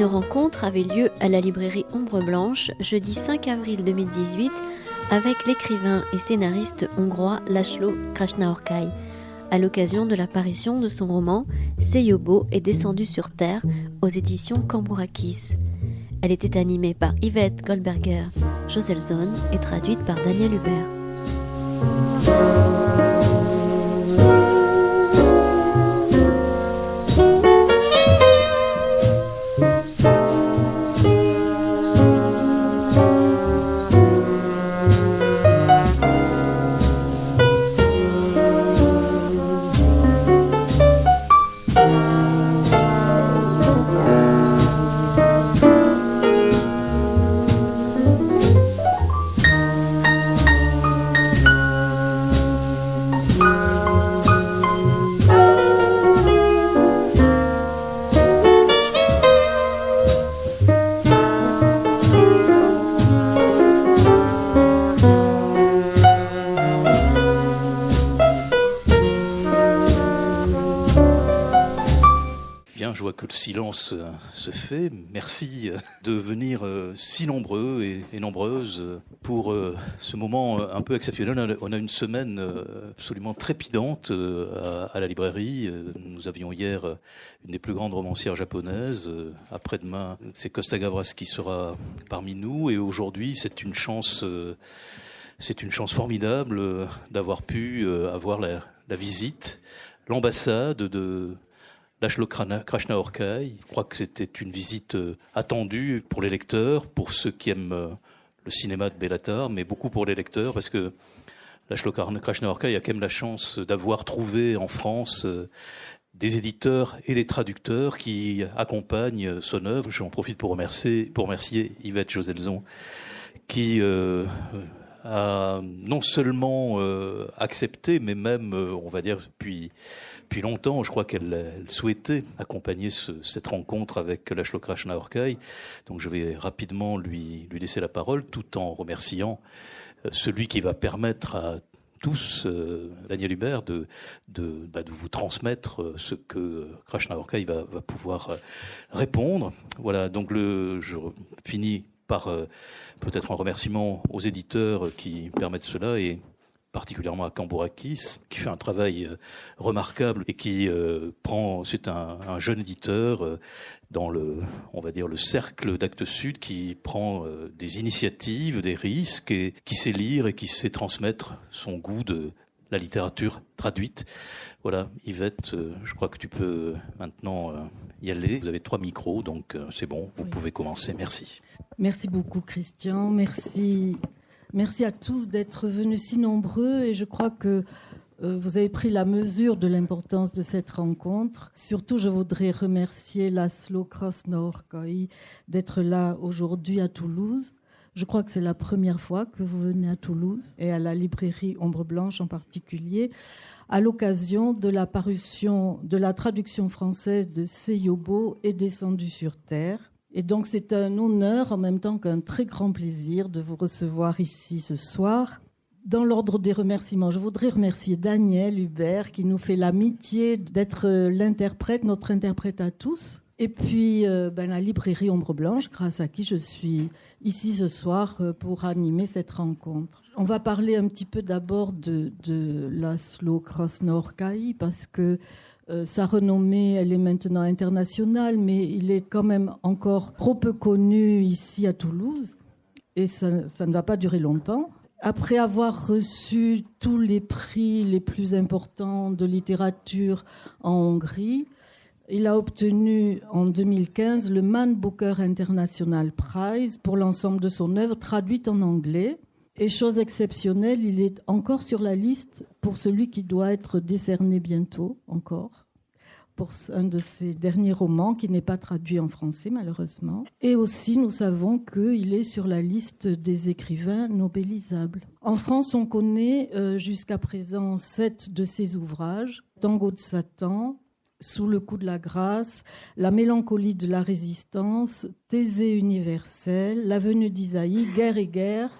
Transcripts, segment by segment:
rencontre avait lieu à la librairie Ombre Blanche, jeudi 5 avril 2018, avec l'écrivain et scénariste hongrois László Krasnaorkai, à l'occasion de la parution de son roman « Seyobo est descendu sur Terre » aux éditions Cambourakis. Elle était animée par Yvette Goldberger-Joselson et traduite par Daniel Hubert. Je vois que le silence se fait. Merci de venir si nombreux et nombreuses pour ce moment un peu exceptionnel. On a une semaine absolument trépidante à la librairie. Nous avions hier une des plus grandes romancières japonaises. Après-demain, c'est Costa Gavras qui sera parmi nous. Et aujourd'hui, c'est une chance formidable d'avoir pu avoir la visite, l'ambassade de László Krasnaorkai. Je crois que c'était une visite attendue pour les lecteurs, pour ceux qui aiment le cinéma de Bellatar, mais beaucoup pour les lecteurs, parce que László Krasnaorkai a quand même la chance d'avoir trouvé en France des éditeurs et des traducteurs qui accompagnent son œuvre. J'en profite pour remercier Yvette Joselson, qui a non seulement accepté, mais même, on va dire, depuis longtemps, je crois qu'elle souhaitait accompagner cette rencontre avec László Krasnaorkai. Donc je vais rapidement lui laisser la parole, tout en remerciant celui qui va permettre à tous, Daniel Hubert, de vous transmettre ce que Krasnaorkai va pouvoir répondre. Voilà, donc je finis par peut-être un remerciement aux éditeurs qui permettent cela, et particulièrement à Cambourakis, qui fait un travail remarquable et qui c'est un jeune éditeur dans on va dire, le cercle d'Actes Sud, qui prend des initiatives, des risques, et qui sait lire et qui sait transmettre son goût de la littérature traduite. Voilà, Yvette, je crois que tu peux maintenant y aller. Vous avez 3 micros, donc c'est bon, vous pouvez commencer. Merci. Merci beaucoup, Christian. Merci à tous d'être venus si nombreux, et je crois que vous avez pris la mesure de l'importance de cette rencontre. Surtout, je voudrais remercier László Krasnaorkai d'être là aujourd'hui à Toulouse. Je crois que c'est la première fois que vous venez à Toulouse, et à la librairie Ombre Blanche en particulier, à l'occasion de la parution de la traduction française de Seyobo est descendu sur Terre. Et donc c'est un honneur en même temps qu'un très grand plaisir de vous recevoir ici ce soir. Dans l'ordre des remerciements, je voudrais remercier Daniel Hubert qui nous fait l'amitié d'être notre interprète à tous. Et puis la librairie Ombre Blanche, grâce à qui je suis ici ce soir pour animer cette rencontre. On va parler un petit peu d'abord de László Krasnaorkai, parce que sa renommée, elle est maintenant internationale, mais il est quand même encore trop peu connu ici à Toulouse, et ça ne va pas durer longtemps. Après avoir reçu tous les prix les plus importants de littérature en Hongrie, il a obtenu en 2015 le Man Booker International Prize pour l'ensemble de son œuvre traduite en anglais. Et chose exceptionnelle, il est encore sur la liste pour celui qui doit être décerné bientôt, encore, pour un de ses derniers romans qui n'est pas traduit en français, malheureusement. Et aussi, nous savons qu'il est sur la liste des écrivains nobelisables. En France, on connaît jusqu'à présent 7 de ses ouvrages: Tango de Satan, Sous le coup de la grâce, La mélancolie de la résistance, Thésée universelle, La venue d'Isaïe, Guerre et guerre,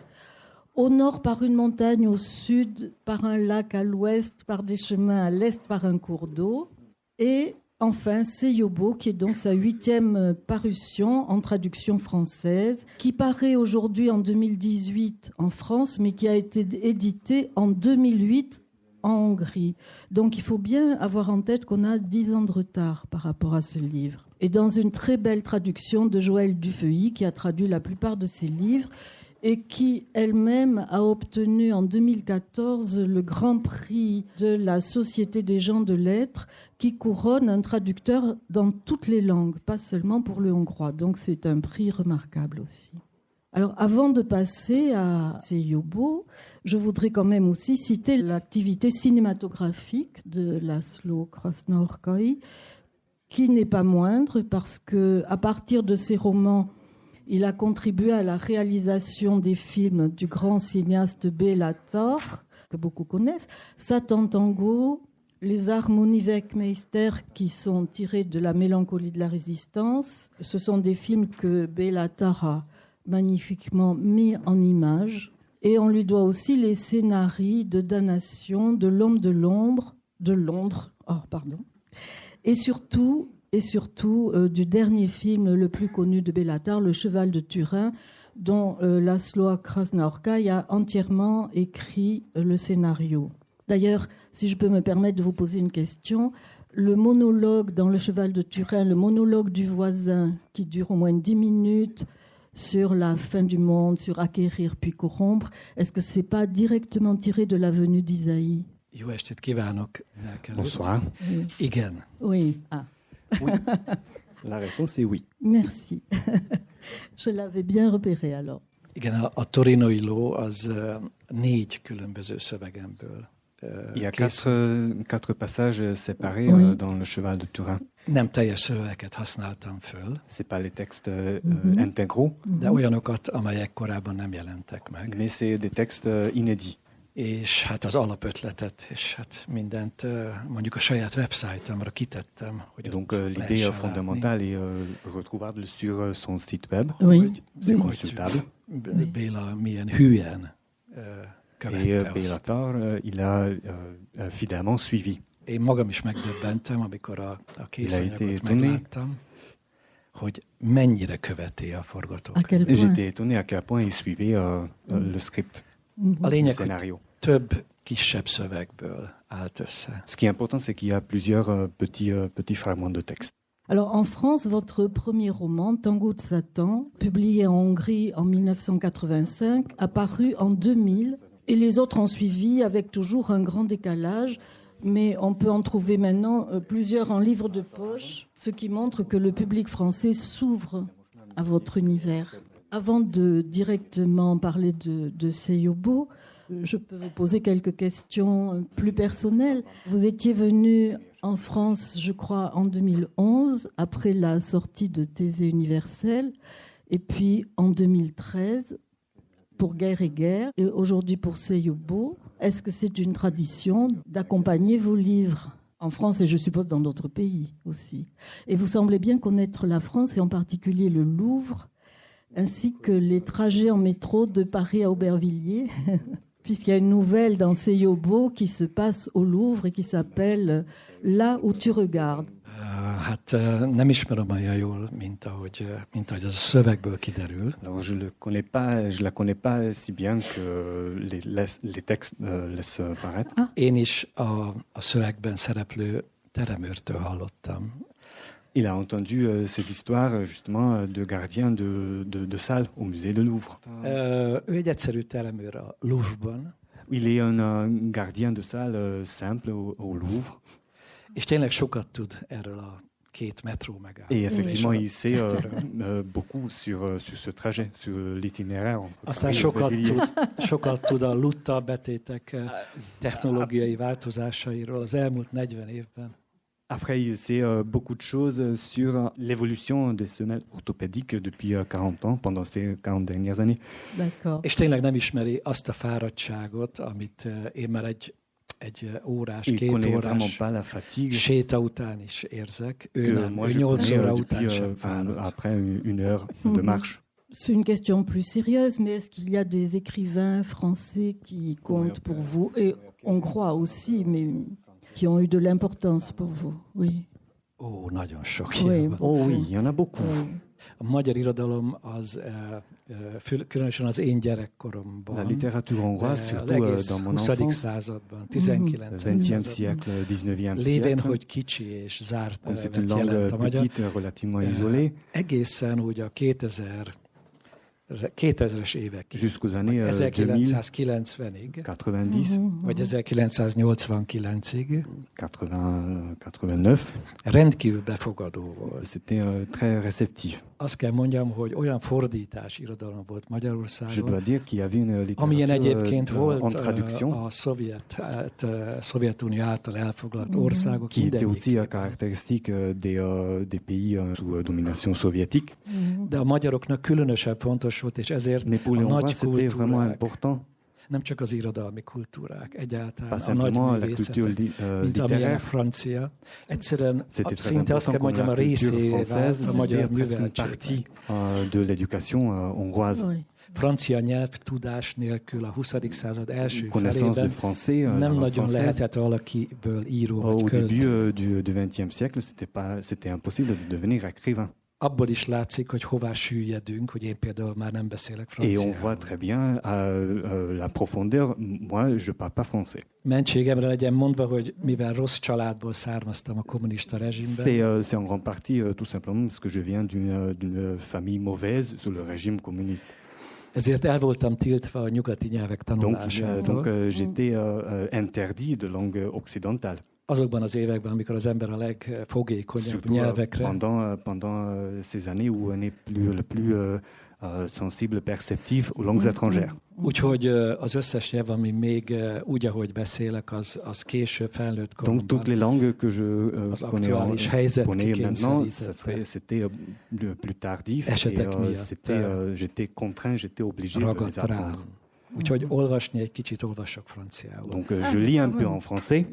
Au nord par une montagne, au sud par un lac, à l'ouest par des chemins, à l'est par un cours d'eau. Et Enfin, Seyobo, qui est donc sa 8e parution en traduction française, qui paraît aujourd'hui en 2018 en France, mais qui a été édité en 2008 en Hongrie. Donc il faut bien avoir en tête qu'on a 10 ans de retard par rapport à ce livre. Et dans une très belle traduction de Joëlle Dufeuilly, qui a traduit la plupart de ses livres, et qui elle-même a obtenu en 2014 le Grand Prix de la Société des gens de lettres qui couronne un traducteur dans toutes les langues, pas seulement pour le hongrois. Donc c'est un prix remarquable aussi. Alors avant de passer à Seyobo, je voudrais quand même aussi citer l'activité cinématographique de László Krasznahorkai, qui n'est pas moindre parce qu'à partir de ses romans, il a contribué à la réalisation des films du grand cinéaste Béla Tarr, que beaucoup connaissent, Satan Tango, Les Harmoniewegmeister, qui sont tirés de La mélancolie de la résistance. Ce sont des films que Béla Tarr a magnifiquement mis en images. Et on lui doit aussi les scénarios de Damnation, de L'homme de l'ombre, de Londres, et surtout du dernier film le plus connu de Béla Tarr, Le Cheval de Turin, dont László Krasznahorkai a entièrement écrit le scénario. D'ailleurs, si je peux me permettre de vous poser une question, le monologue dans Le Cheval de Turin, le monologue du voisin, qui dure au moins 10 minutes, sur la fin du monde, sur acquérir puis corrompre, est-ce que c'est pas directement tiré de la venue d'Isaïe? Jó estét kívánok! Bonsoir. Oui. Igen. Oui. Ah. Oui. La réponse est oui. Merci. Je l'avais bien repéré alors. Igen, a torinoi ló az 4 különböző szövegemből Il y a készült. quatre passages séparés Oui. dans Le Cheval de Turin. Nem teljes szövegeket használtam föl, C'est pas les textes intégraux, de olyanokat, amelyek korábban nem jelentek meg. mais c'est des textes inédits. És hát az alapötletet, és hát mindent mondjuk a saját websájtomra kitettem, hogy Et donc ott l'idée lehessen fondamentale est retrouvable sur son site web. Oui. C'est Oui. consultable. látni, Béla milyen hülyen Et követte Béla azt. Tarr, il a fidèlement suivi. Én magam is megdöbbentem, amikor a készanyagot megláttam, hogy mennyire követi a À forgatókönyvet. quel Et point? j'étais étonné à quel point il suivait le script, A le lényeg, hogy scénario. több kisebb szövegből állt össze. Ce qui est important, c'est qu'il y a plusieurs petits fragments de texte. Alors en France, votre premier roman, Tango de Satan, publié en Hongrie en 1985, a paru en 2000 et les autres ont suivi avec toujours un grand décalage. Mais on peut en trouver maintenant plusieurs en livre de poche, ce qui montre que le public français s'ouvre à votre univers. Avant de directement parler de Seyobo, je peux vous poser quelques questions plus personnelles. Vous étiez venu en France, je crois, en 2011, après la sortie de Thésée universelle, et puis en 2013 pour Guerre et Guerre, et aujourd'hui pour Seyobo. Est-ce que c'est une tradition d'accompagner vos livres en France et je suppose dans d'autres pays aussi? Et vous semblez bien connaître la France et en particulier le Louvre, ainsi que les trajets en métro de Paris à Aubervilliers, puisqu'il y a une nouvelle dans Seyobo qui se passe au Louvre et qui s'appelle Là où tu regardes. Hát nem ismerem olyan jól, mint ahogy az a szövegből kiderül. Alors je la connais pas si bien que les textes laissent paraître. Én is a szövegben szereplő teremőrtől hallottam. Il a entendu ces histoires justement de gardiens de salles au musée de Louvre. Ő egy egyszerű teremőr a Louvre-ban. Il est un gardien de salle simple au Louvre. És tényleg sokat tud erről a 2 metró megállóról. Et effectivement, il sait beaucoup sur ce trajet, sur l'itinéraire. Aztán sokat tud a Lutta betétek technológiai változásairól az elmúlt 40 évben. Après, il sait beaucoup de choses sur l'évolution des semelles orthopédiques depuis 40 ans, pendant ces 40 dernières années. D'accord. És tényleg nem ismeri azt a fáradtságot, amit én már egy órás, 2 órás séta után is érzek. Ő 8 óra után sem fárad. Après une heure de marche. C'est une question plus sérieuse, mais est-ce qu'il y a des écrivains français qui comptent pour vous, et hongrois aussi, mais qui ont eu de l'importance pour vous? Oui. Nagyon sok. Oui, il y en a beaucoup. A magyar irodalom az különösen az én gyerekkoromban, la littérature hongroise, surtout dans mon 20. enfance, században, 19. 20e siècle, 19e lévén, siècle, hogy kicsi és zárt comme c'est une jelent langue a magyar, petite, relativement isolée, egészen úgy a 2000-es évekig, jusqu'aux années 1990-ig, 90, vagy 1989-ig 89, rendkívül befogadó volt. c'était très réceptif. Azt kell mondjam, hogy olyan fordítás irodalom volt Je Magyarországon, dois dire qu'il y avait une amilyen egyébként littérature volt en traduction a Szovjetunió által elfoglalt országok qui était aussi mindegyikében. caractéristique des pays sous domination soviétique. De a magyaroknak különösebb fontos volt, és ezért Mais pour les a nagy Hongrois, c'était vraiment kultúrák, important. nem csak az irodalmi kultúrák, egyáltalán Pas a nagy simplement la culture művészetek, mint amilyen a littéraire. francia. Egyszerűen C'était très szinte azt kell important comme mondjam, a la culture részé française, vált a magyar c'était presque une partie műveltségnek. de l'éducation hongroise. Oui. Francia nyelvtudás nélkül a 20. század első Connaissance de felében français, la nem langue nagyon française. lehetett valakiből író vagy Au költő. début du XXe siècle, c'était impossible de devenir écrivain. Abból is látszik, hogy hová süllyedünk, hogy én például már nem beszélek Et on franciául. voit très bien la profondeur. Moi, je parle pas français. Mentségemre legyen mondva, hogy mivel rossz családból származtam a kommunista rezsimben, C'est en grande partie tout simplement parce que je viens d'une famille mauvaise sous le régime communiste. ezért el voltam tiltva a nyugati nyelvek Donc tanulásától. j'étais interdit de langue occidentale. Azokban az években, amikor az ember a legfogékonyabb Surtout nyelvekre, pendant ces années où on est le plus sensible, perceptif aux langues étrangères. úgyhogy az összes nyelv, ami még úgy, ahogy beszélek, az később felnőtt Donc toutes les koromban langues que je aktuális helyzet connais maintenant, kikényszerítette. c'était plus tardif. Esetek miatt J'étais contraint, j'étais obligé de les ragadt rám. apprendre. Úgyhogy olvasni egy kicsit olvasok franciául. Donc je lis un peu en français.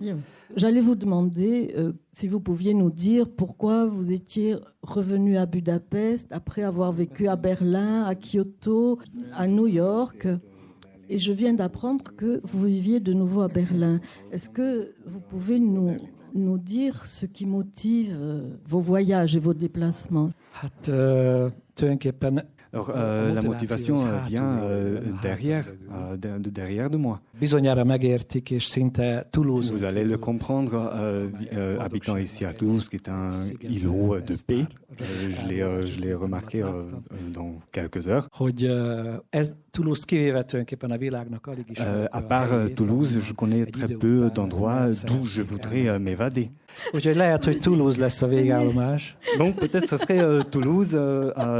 J'allais vous demander si vous pouviez nous dire pourquoi vous étiez revenu à Budapest après avoir vécu à Berlin, à Kyoto, à New York. Et je viens d'apprendre que vous viviez de nouveau à Berlin. Est-ce que vous pouvez nous dire ce qui motive vos voyages et vos déplacements? Hát tulajdonképpen Alors, la motivation vient derrière de moi. bizonyára megértik, és szinte Toulouse. Vous allez le comprendre, habitant ici à Toulouse, qui est un îlot de paix. Je l'ai remarqué dans quelques heures. Hogy Toulouse kivéve tulajdonképpen a világnak alig is. À part Toulouse, je connais très peu d'endroits d'où je voudrais m'évader. Úgyhogy lehet, hogy Toulouse lesz a végállomás. Donc peut-être ce serait Toulouse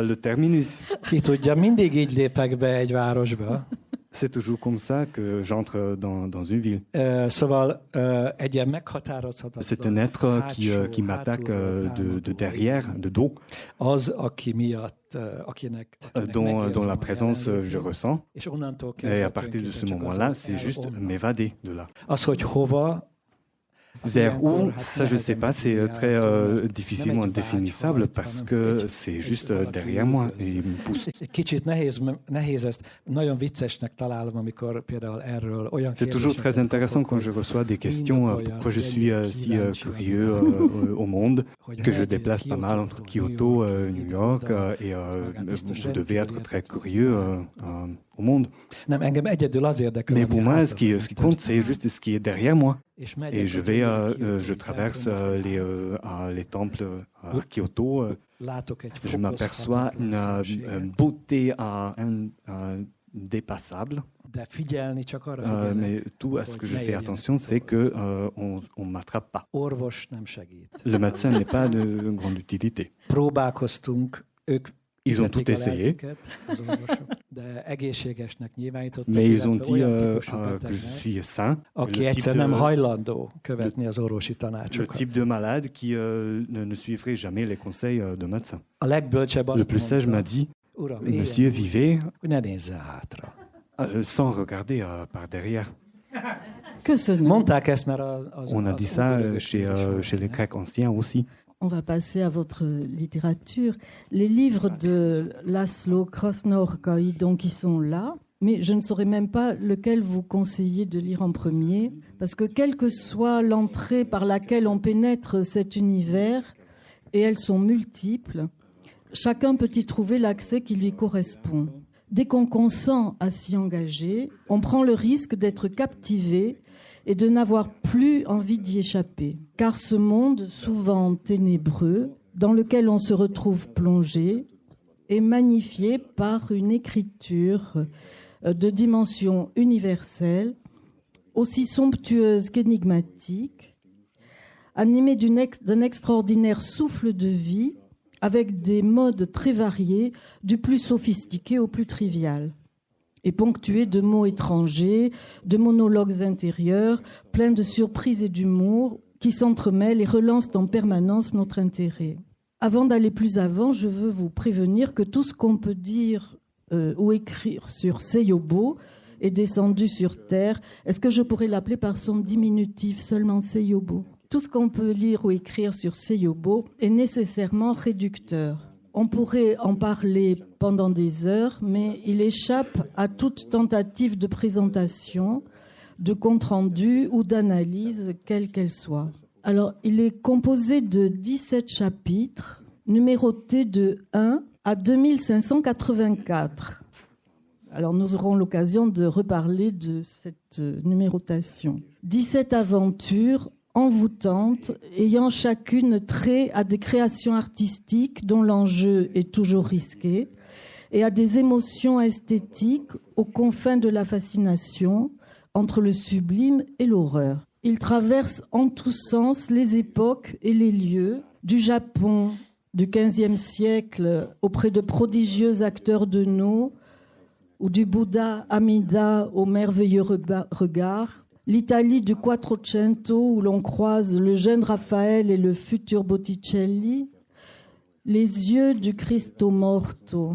le terminus. Ki tudja, mindig így lépek be egy városba. C'est toujours comme ça que j'entre dans une ville. Szóval egy ilyen meghatározhatatlan. C'est un être qui m'attaque de derrière, de dos, Az, aki miatt, akinek dont la présence je ressens. és onnantól Et à kezdve partir de ce tulajdonképpen csak moment-là, az c'est juste onnan. m'évader de là. Az, hogy hova, Vers où, ça je sais pas, c'est très difficilement définissable parce que c'est juste derrière moi et il me pousse. egy kicsit nehéz ezt, nagyon viccesnek találom, amikor például erről olyan C'est toujours très intéressant quand je reçois des questions pourquoi je suis si curieux au monde, que je déplace pas mal entre Kyoto, New York et vous devez être très curieux au monde. Nem, engem egyedül az érdekel. Mais ami pour moi, hátra ce qui van. compte, c'est juste ce qui est derrière moi. És megyek Et je a vais, Kyoto-i je traverse les temples à Kyoto. Látok egy Je m'aperçois une beauté indépassable. De figyelni csak arra figyelni. Mais tout à ce que je fais attention, c'est que on m'attrape pas. Orvos nem segít. Le médecin n'est pas de grande utilité. Próbálkoztunk, ők Ils ont tout essayé, lelküket, az orvosok, de egészségesnek nyilvánítottak, mais ils ont illetve dit olyan típusú que je betegnek, suis sain. aki egyszer nem hajlandó követni az orvosi Le tanácsokat. type de malade qui ne suivrait jamais les conseils de médecin. A legbölcsebb Le azt plus sage m'a mondta, dit, Uram, Monsieur, éljen, vivez hogy ne nézzen hátra. sans regarder par derrière. Köszönöm. Mondták ezt, mert az On a dit ça ógörögök chez les Grecs anciens aussi. On va passer à votre littérature. Les livres de László Krasnaorkai, donc, ils sont là, mais je ne saurais même pas lequel vous conseillez de lire en premier, parce que quelle que soit l'entrée par laquelle on pénètre cet univers, et elles sont multiples. Chacun peut y trouver l'accès qui lui correspond. Dès qu'on consent à s'y engager, on prend le risque d'être captivé et de n'avoir plus envie d'y échapper. Car ce monde, souvent ténébreux, dans lequel on se retrouve plongé, est magnifié par une écriture de dimension universelle, aussi somptueuse qu'énigmatique, animée d'un extraordinaire souffle de vie, avec des modes très variés, du plus sophistiqué au plus trivial, et ponctué de mots étrangers, de monologues intérieurs, pleins de surprises et d'humour, qui s'entremêlent et relancent en permanence notre intérêt. Avant d'aller plus avant, je veux vous prévenir que tout ce qu'on peut dire ou écrire sur Seiyobo est descendu sur Terre. Est-ce que je pourrais l'appeler par son diminutif seulement Seiyobo ? Tout ce qu'on peut lire ou écrire sur Seiyobo est nécessairement réducteur. On pourrait en parler pendant des heures, mais il échappe à toute tentative de présentation, de compte-rendu ou d'analyse, quelle qu'elle soit. Alors, il est composé de 17 chapitres, numérotés de 1 à 2584. Alors, nous aurons l'occasion de reparler de cette numérotation. 17 aventures envoûtantes, ayant chacune trait à des créations artistiques dont l'enjeu est toujours risqué, et à des émotions esthétiques aux confins de la fascination, entre le sublime et l'horreur. Il traverse en tous sens les époques et les lieux, du Japon du XVe siècle auprès de prodigieux acteurs de No, ou du Bouddha Amida au merveilleux regard, l'Italie du Quattrocento où l'on croise le jeune Raphaël et le futur Botticelli, les yeux du Cristo Morto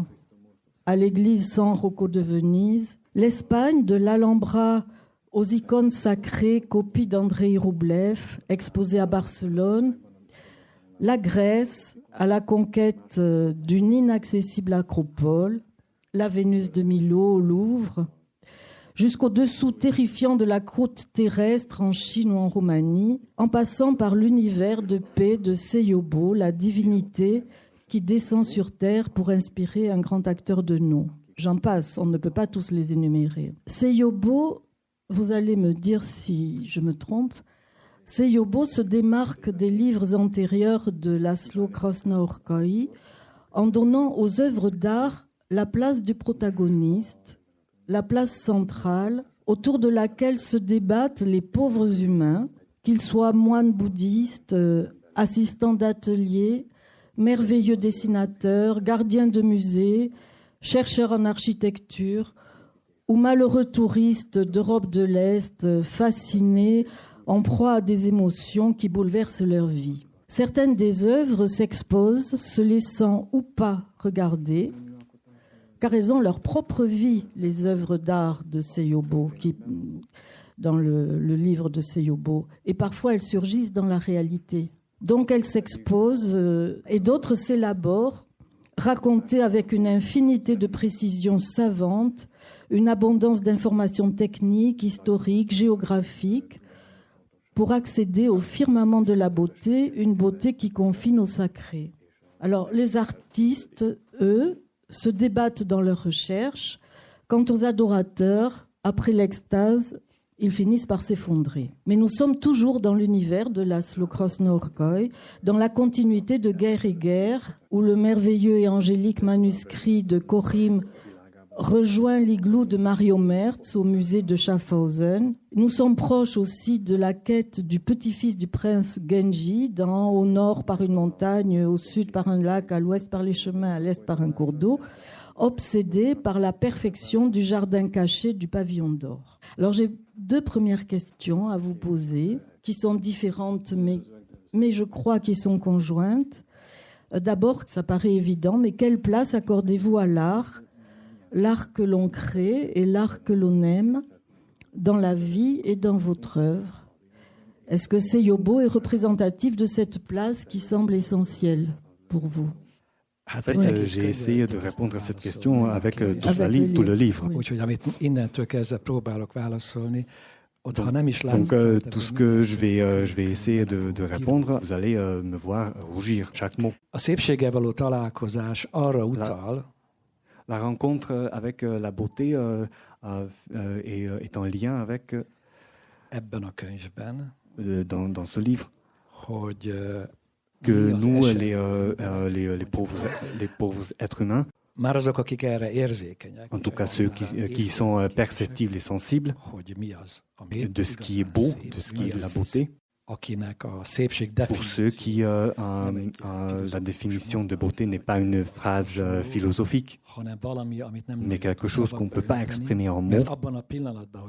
à l'église San Rocco de Venise, l'Espagne de l'Alhambra aux icônes sacrées, copie d'Andrei Roublev, exposée à Barcelone, la Grèce à la conquête d'une inaccessible acropole, la Vénus de Milo au Louvre, jusqu'au dessous terrifiant de la côte terrestre en Chine ou en Roumanie, en passant par l'univers de paix de Seiyobo, la divinité qui descend sur terre pour inspirer un grand acteur de No. J'en passe, on ne peut pas tous les énumérer. Seiyobo, vous allez me dire si je me trompe, Seiyobo se démarque des livres antérieurs de László Krásna-Orkai en donnant aux œuvres d'art la place du protagoniste, la place centrale autour de laquelle se débattent les pauvres humains, qu'ils soient moines bouddhistes, assistants d'atelier, merveilleux dessinateurs, gardiens de musées, chercheurs en architecture ou malheureux touristes d'Europe de l'Est fascinés, en proie à des émotions qui bouleversent leur vie. Certaines des œuvres s'exposent, se laissant ou pas regarder, car elles ont leur propre vie, les œuvres d'art de Seiyobo, dans le livre de Seiyobo. Et parfois, elles surgissent dans la réalité. Donc, elles s'exposent et d'autres s'élaborent, racontées avec une infinité de précisions savantes, une abondance d'informations techniques, historiques, géographiques, pour accéder au firmament de la beauté, une beauté qui confine au sacré. Alors, les artistes, eux, se débattent dans leurs recherches. Quant aux adorateurs, après l'extase, ils finissent par s'effondrer. Mais nous sommes toujours dans l'univers de László Krásna-Orkai, dans la continuité de Guerre et guerre, où le merveilleux et angélique manuscrit de Korim rejoint l'igloo de Mario Merz au musée de Schaffhausen. Nous sommes proches aussi de la quête du petit-fils du prince Genji, au nord par une montagne, au sud par un lac, à l'ouest par les chemins, à l'est par un cours d'eau, obsédé par la perfection du jardin caché du pavillon d'or. Alors j'ai deux premières questions à vous poser, qui sont différentes, mais je crois qu'elles sont conjointes. D'abord, ça paraît évident, mais quelle place accordez-vous à l'art que l'on crée et l'art que l'on aime dans la vie et dans votre œuvre? Est-ce que Seiyobo est représentatif de cette place qui semble essentielle pour vous? En fait, j'ai essayé de répondre à cette question avec tout le livre. Úgyhogy amit innentől kezdve próbálok válaszolni, Donc tout ce que je vais essayer de répondre, vous allez me voir rougir chaque mot. La rencontre avec la beauté est en lien avec dans ce livre que nous, les pauvres êtres humains, en tout cas ceux qui sont perceptibles et sensibles de ce qui est beau, de ce qui est de la beauté, pour ceux qui la définition de beauté n'est pas une phrase philosophique, mais quelque chose qu'on ne peut pas exprimer en mots,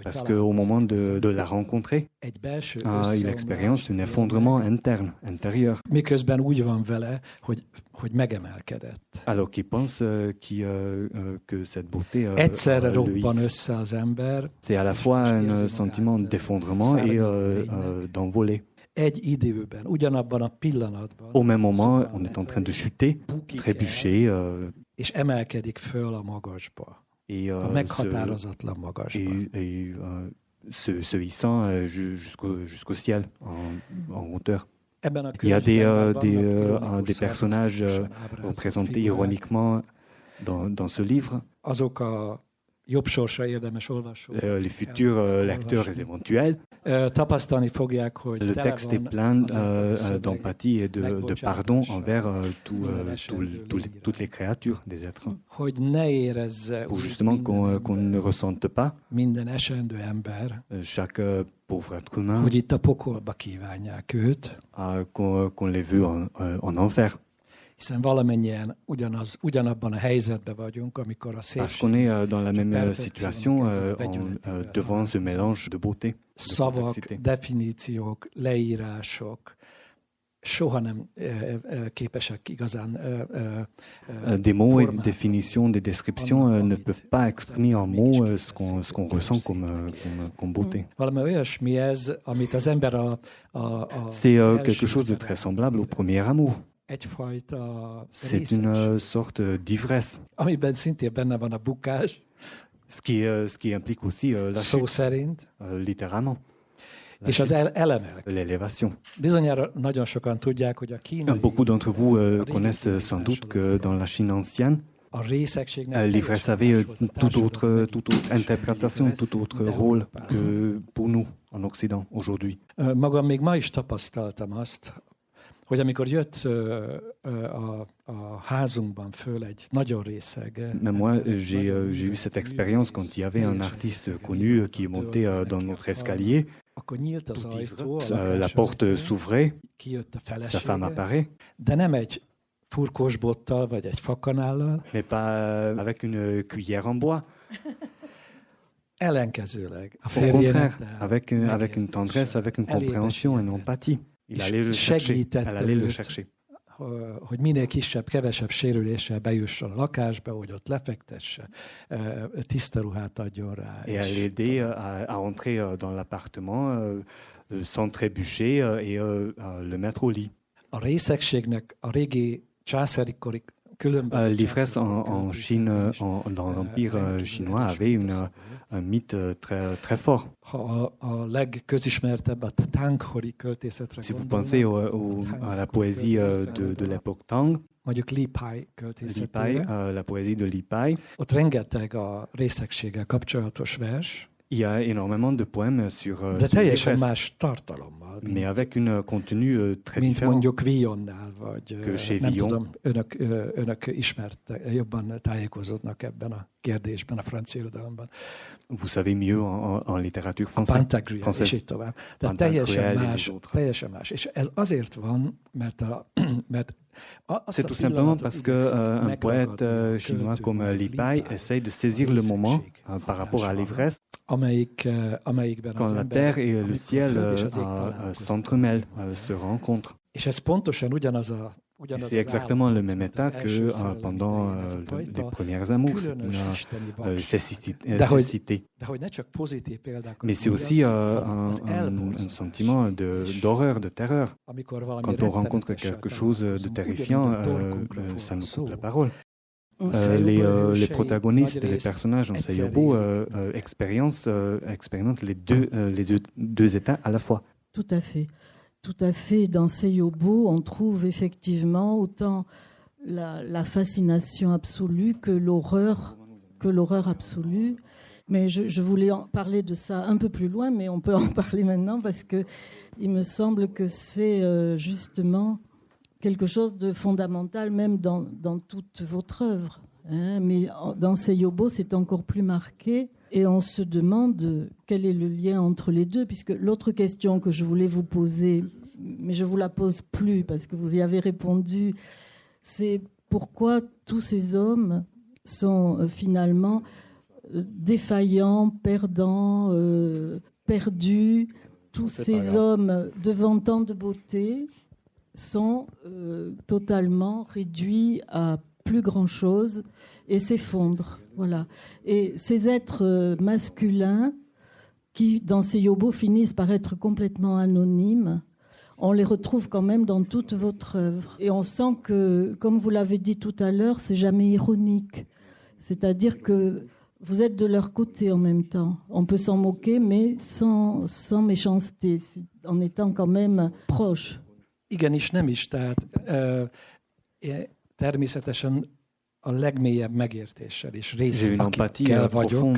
parce qu'au moment de la rencontrer, il expérience un effondrement intérieur. Alors qu'il pense que cette beauté, c'est à la fois un sentiment d'effondrement et d'envolée. Au même moment, on est en train de chuter, trébucher, et se hissant jusqu'au ciel, en hauteur. Il y a des personnages représentés ironiquement dans ce livre. Les futurs lecteurs éventuels. Le texte est plein d'empathie et de pardon envers toutes les créatures des êtres. Pour justement qu'on ne ressente pas chaque pauvre être humain qu'on les veut en enfer. Parce qu'on est dans la même situation devant ce mélange de beauté. Szavak, definíciók, leírások soha nem képesek igazán. Des mots et des définitions, des descriptions ne peuvent pas exprimer en mots ce qu'on ressent comme beauté. Valami olyasmi ez, amit az ember C'est quelque chose de très semblable au premier amour. C'est une sorte d'ivresse. Amiben szintén benne van a bukás. Ce qui implique aussi la chute, littéralement. És az elemek. L'élévation. Bizonyára nagyon sokan tudják, hogy a kínai... Beaucoup d'entre vous connaissent sans doute que dans la Chine ancienne, l'ivresse avait toute autre interprétation, tout autre rôle que pour nous en Occident aujourd'hui. Magam még ma is tapasztaltam azt, hogy amikor jött a házunkban föl egy nagyon részeg... Mais moi, j'ai eu cette expérience quand il y avait un artiste connu qui est monté dans notre escalier. Akkor nyílt az ajtó, la porte s'ouvrait, sa femme apparaît. De nem egy furkósbottal vagy egy fakanállal. Mais pas avec une cuillère en bois. Ellenkezőleg. Au contraire, avec une tendresse, avec une compréhension, une empathie. Elle allait le chercher. Hogy minél kevesebb sérüléssel bejusson a lakásba, hogy ott lefektesse, tiszta ruhát adjon rá. Et elle aidait à entrer dans l'appartement sans trébucher et le mettre au lit. A részegségnek a régi császári-kori különböző... L'ivresse en Chine, dans l'Empire chinois, avait un mythe très fort. A legközismertebb a Tang-kori költészetre si vous pensez à la poésie de l'époque Tang, mondjuk Li Pai költészetére, la poésie de Li Pai, ott rengeteg a részegséggel kapcsolatos vers. Il y a énormément de poèmes sur de teljesen más tartalommal. Mais avec une contenu très mint différent. Mondjuk Villonnál, vagy que chez nem Villon. tudom, önök jobban tájékozódnak ebben a kérdésben a francia irodalomban. Vous savez mieux en littérature française. Pantagruel, és így tovább. Tehát teljesen más. És ez azért van, mert c'est tout simplement parce qu'un poète chinois comme Li Pai essaye de saisir le moment par rapport à l'ivresse quand la terre et le ciel s'entremêlent, se rencontrent. És ez pontosan ugyanaz a C'est exactement le même état que pendant les premières amours, une cécité. Mais c'est aussi un sentiment d'horreur, de terreur. Quand on rencontre quelque chose de terrifiant, ça nous coupe la parole. Les protagonistes, les personnages dans Seiyōbo expérimentent les deux états à la fois. Tout à fait. Tout à fait. Dans Seiyōbo, on trouve effectivement autant la fascination absolue que l'horreur absolue. Mais je voulais en parler de ça un peu plus loin, mais on peut en parler maintenant parce que il me semble que c'est justement quelque chose de fondamental, même dans toute votre œuvre. Hein. Mais dans Seiyōbo, c'est encore plus marqué. Et on se demande quel est le lien entre les deux, puisque l'autre question que je voulais vous poser, mais je ne vous la pose plus parce que vous y avez répondu, c'est pourquoi tous ces hommes sont finalement défaillants, perdants, perdus. Tous ces hommes devant tant de beauté sont totalement réduits à plus grand-chose et s'effondrent. Voilà. Et ces êtres masculins qui, dans Seiyōbo, finissent par être complètement anonymes, on les retrouve quand même dans toute votre œuvre. Et on sent que, comme vous l'avez dit tout à l'heure, c'est jamais ironique. C'est-à-dire que vous êtes de leur côté en même temps. On peut s'en moquer, mais sans méchanceté, en étant quand même proche. Igenis nem is, tehát természetesen a legmélyebb megértéssel és részt, akikkel vagyok.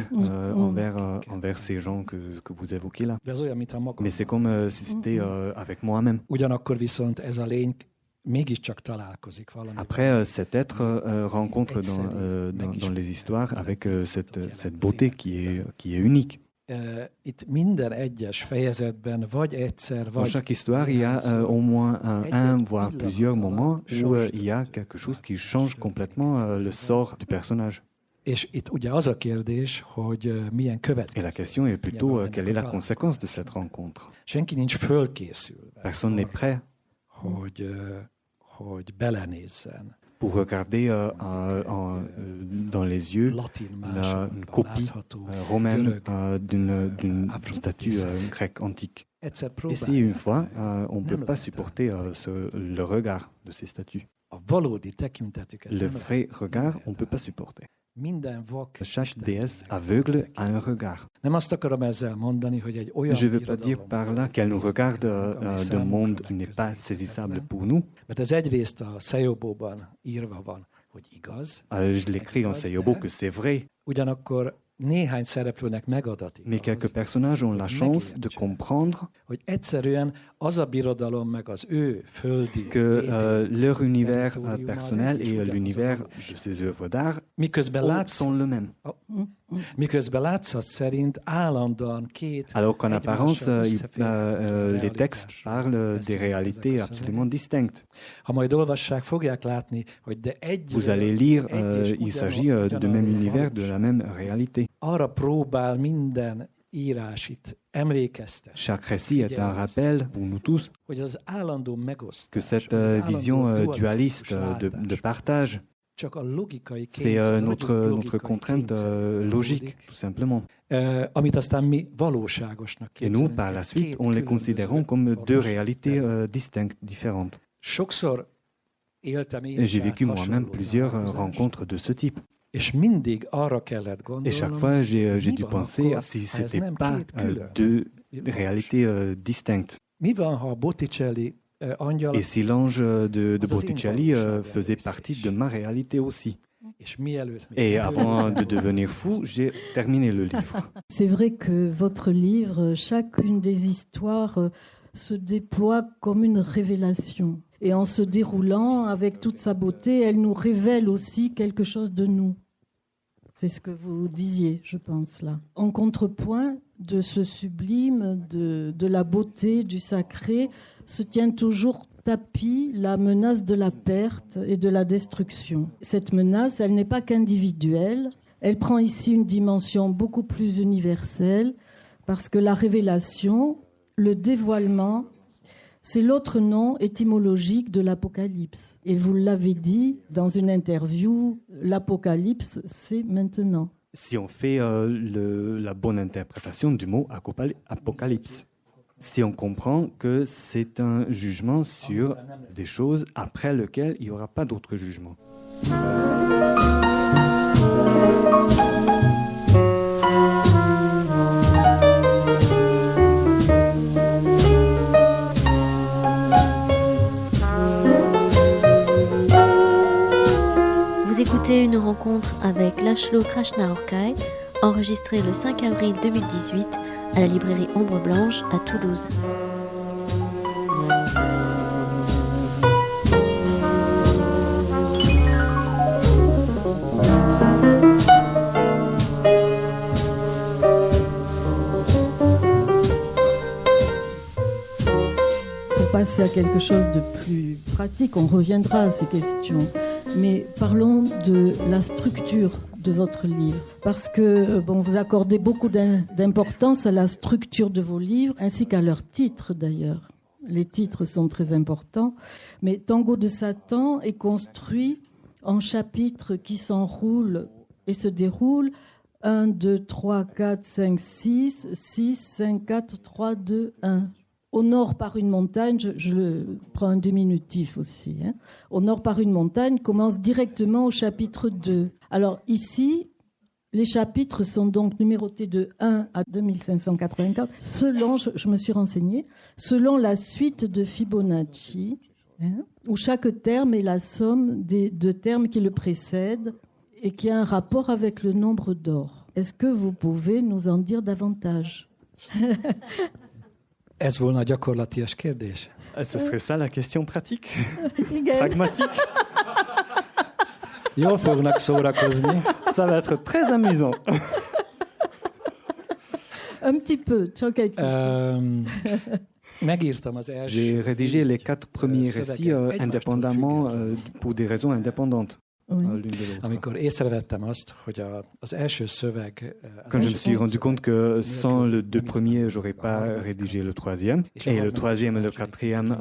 Envers ces gens que vous évoquez là. Mais c'est comme si c'était avec moi-même. Ugyanakkor viszont ez a lény mégiscsak találkozik valami. Après, cet être rencontre dans les histoires avec cette beauté qui est unique. Itt minden egyes fejezetben vagy egyszer, Dans chaque histoire, il y a au moins un voire plusieurs moments où il y a quelque chose qui change complètement le sort du personnage. És itt ugye az a kérdés, hogy milyen következmény. Et la question est plutôt quelle est la conséquence de cette rencontre. Senki nincs fölkészülve. Personne n'est prêt. Hogy belenézzen. Pour regarder dans les yeux une copie romaine d'une statue grecque antique. Ici, une fois, on ne peut pas supporter le regard de ces statues. Le vrai regard, on ne peut pas supporter. Chaque déesse aveugle a un regard. Je ne veux pas dire par là qu'elle nous regarde d'un monde qui n'est pas saisissable pour nous. Je l'écris en Seiyōbo que c'est vrai. Mais quelques personnages ont la chance de comprendre que leur univers personnel et l'univers de ces œuvres d'art sont le même. Alors qu'en apparence, les textes parlent des réalités absolument distinctes. Vous allez lire, il s'agit du même univers, de la même réalité. Chaque récit est un rappel pour nous tous que cette vision dualiste de partage, c'est notre contrainte logique, tout simplement. Et nous, par la suite, on les considérons comme deux réalités distinctes, différentes. Et j'ai vécu moi-même plusieurs rencontres de ce type. Et chaque fois, j'ai dû penser si ce n'était pas deux réalités distinctes. Et si l'ange de Botticelli faisait partie de ma réalité aussi. Et avant de devenir fou, j'ai terminé le livre. C'est vrai que votre livre, chacune des histoires se déploie comme une révélation. Et en se déroulant avec toute sa beauté, elle nous révèle aussi quelque chose de nous. C'est ce que vous disiez, je pense, là. En contrepoint de ce sublime, de la beauté, du sacré, se tient toujours tapie la menace de la perte et de la destruction. Cette menace, elle n'est pas qu'individuelle, elle prend ici une dimension beaucoup plus universelle, parce que la révélation, le dévoilement, c'est l'autre nom étymologique de l'Apocalypse. Et vous l'avez dit dans une interview, l'Apocalypse, c'est maintenant. Si on fait la bonne interprétation du mot apocalypse, si on comprend que c'est un jugement sur des choses après lequel il n'y aura pas d'autre jugement. Vous écoutez une rencontre avec László Krásna-Orkai, enregistrée le 5 avril 2018 à la librairie Ombre Blanche à Toulouse. Pour passer à quelque chose de plus pratique, on reviendra à ces questions. Mais parlons de la structure de votre livre, parce que vous accordez beaucoup d'importance à la structure de vos livres, ainsi qu'à leurs titres d'ailleurs. Les titres sont très importants, mais Tango de Satan est construit en chapitres qui s'enroulent et se déroulent 1, 2, 3, 4, 5, 6, 6, 5, 4, 3, 2, 1. Au nord par une montagne, je prends un diminutif aussi, Au nord par une montagne commence directement au chapitre 2. Alors ici, les chapitres sont donc numérotés de 1 à 2584, selon, je me suis renseignée, selon la suite de Fibonacci, où chaque terme est la somme des deux termes qui le précèdent et qui a un rapport avec le nombre d'or. Est-ce que vous pouvez nous en dire davantage? Ez volna a gyakorlatias kérdés? Ce serait ça la question pratique? Pragmatique? Jól fognak szórakozni. Ça va être très amusant. Un petit peu, csak egy kicsit. J'ai rédigé les 4 premiers récits indépendamment pour des raisons indépendantes. Amikor észrevettem azt, hogy az első szöveg... Quand je me suis rendu compte que sans le deux premiers, j'aurais pas rédigé le troisième, et le troisième et le quatrième,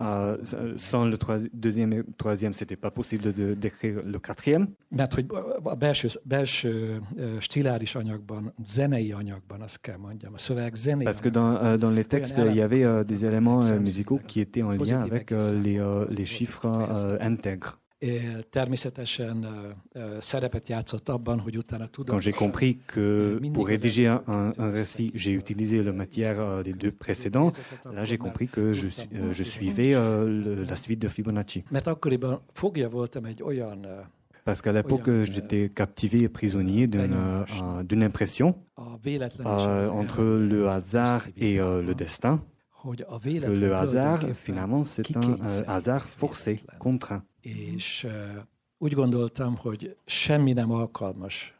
sans le deuxième et le troisième, c'était pas possible d'écrire le quatrième. Mert hogy a belső stiláris anyagban, zenei anyagban, azt kell mondjam, a szöveg zenei. Parce que dans les textes, il y avait des éléments musicaux qui étaient en lien avec les chiffres intègres. Természetesen szerepet játszott abban, hogy utána tudom. Quand j'ai compris que pour rédiger un récit, j'ai utilisé la matière des deux précédents, là j'ai compris que je suivais la suite de Fibonacci. Mert akkoriban fogja voltam egy olyan Parce qu'à l'époque, j'étais captivé et prisonnier d'une impression entre le hasard et le destin. Le hasard, finalement, c'est un hasard forcé, contraint. És úgy gondoltam, hogy semmi nem alkalmas.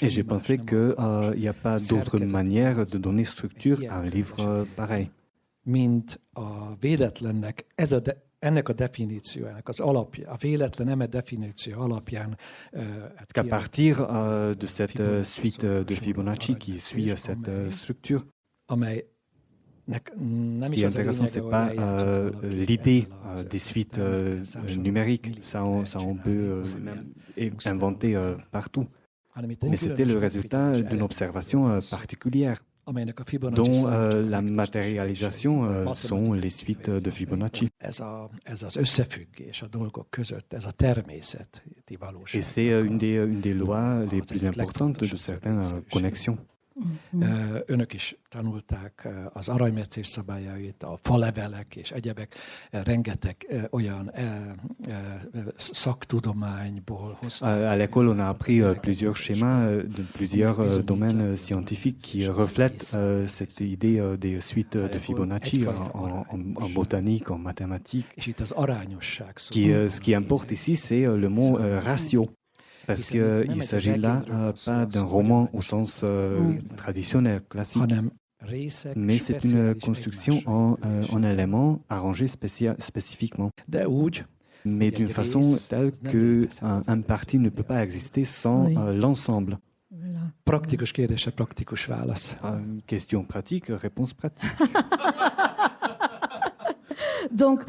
Et j'ai pensé qu'il n'y a pas d'autre manière de donner structure à un livre pareil. Mint a véletlennek, ennek a definíciójának az alapja, a véletlen eme definíció alapján. Qu'à partir de cette suite de Fibonacci qui suit cette structure, amely ce qui est intéressant, ce n'est pas l'idée des suites numériques, ça on peut inventer partout, mais c'était le résultat d'une observation particulière, dont la matérialisation sont les suites de Fibonacci. Et c'est une des lois les plus importantes de certaines connexions. Önök is tanulták az aranymetszés szabályait, a falevelek és egyebek, rengeteg olyan szaktudományból hozták. À l'école, on a appris plusieurs schémas de plusieurs domaines scientifiques qui reflètent cette idée des suites de Fibonacci en botanique, en mathématiques. És itt az arányosság szó. Ce qui importe ici, c'est le mot ratio. Parce qu'il s'agit là pas d'un roman au sens traditionnel, classique, mais c'est une construction en éléments arrangés spécifiquement. Mais d'une façon telle qu'un parti ne peut pas exister sans l'ensemble. Praktikus kérdése, praktikus válasz. Question pratique, réponse pratique. Donc,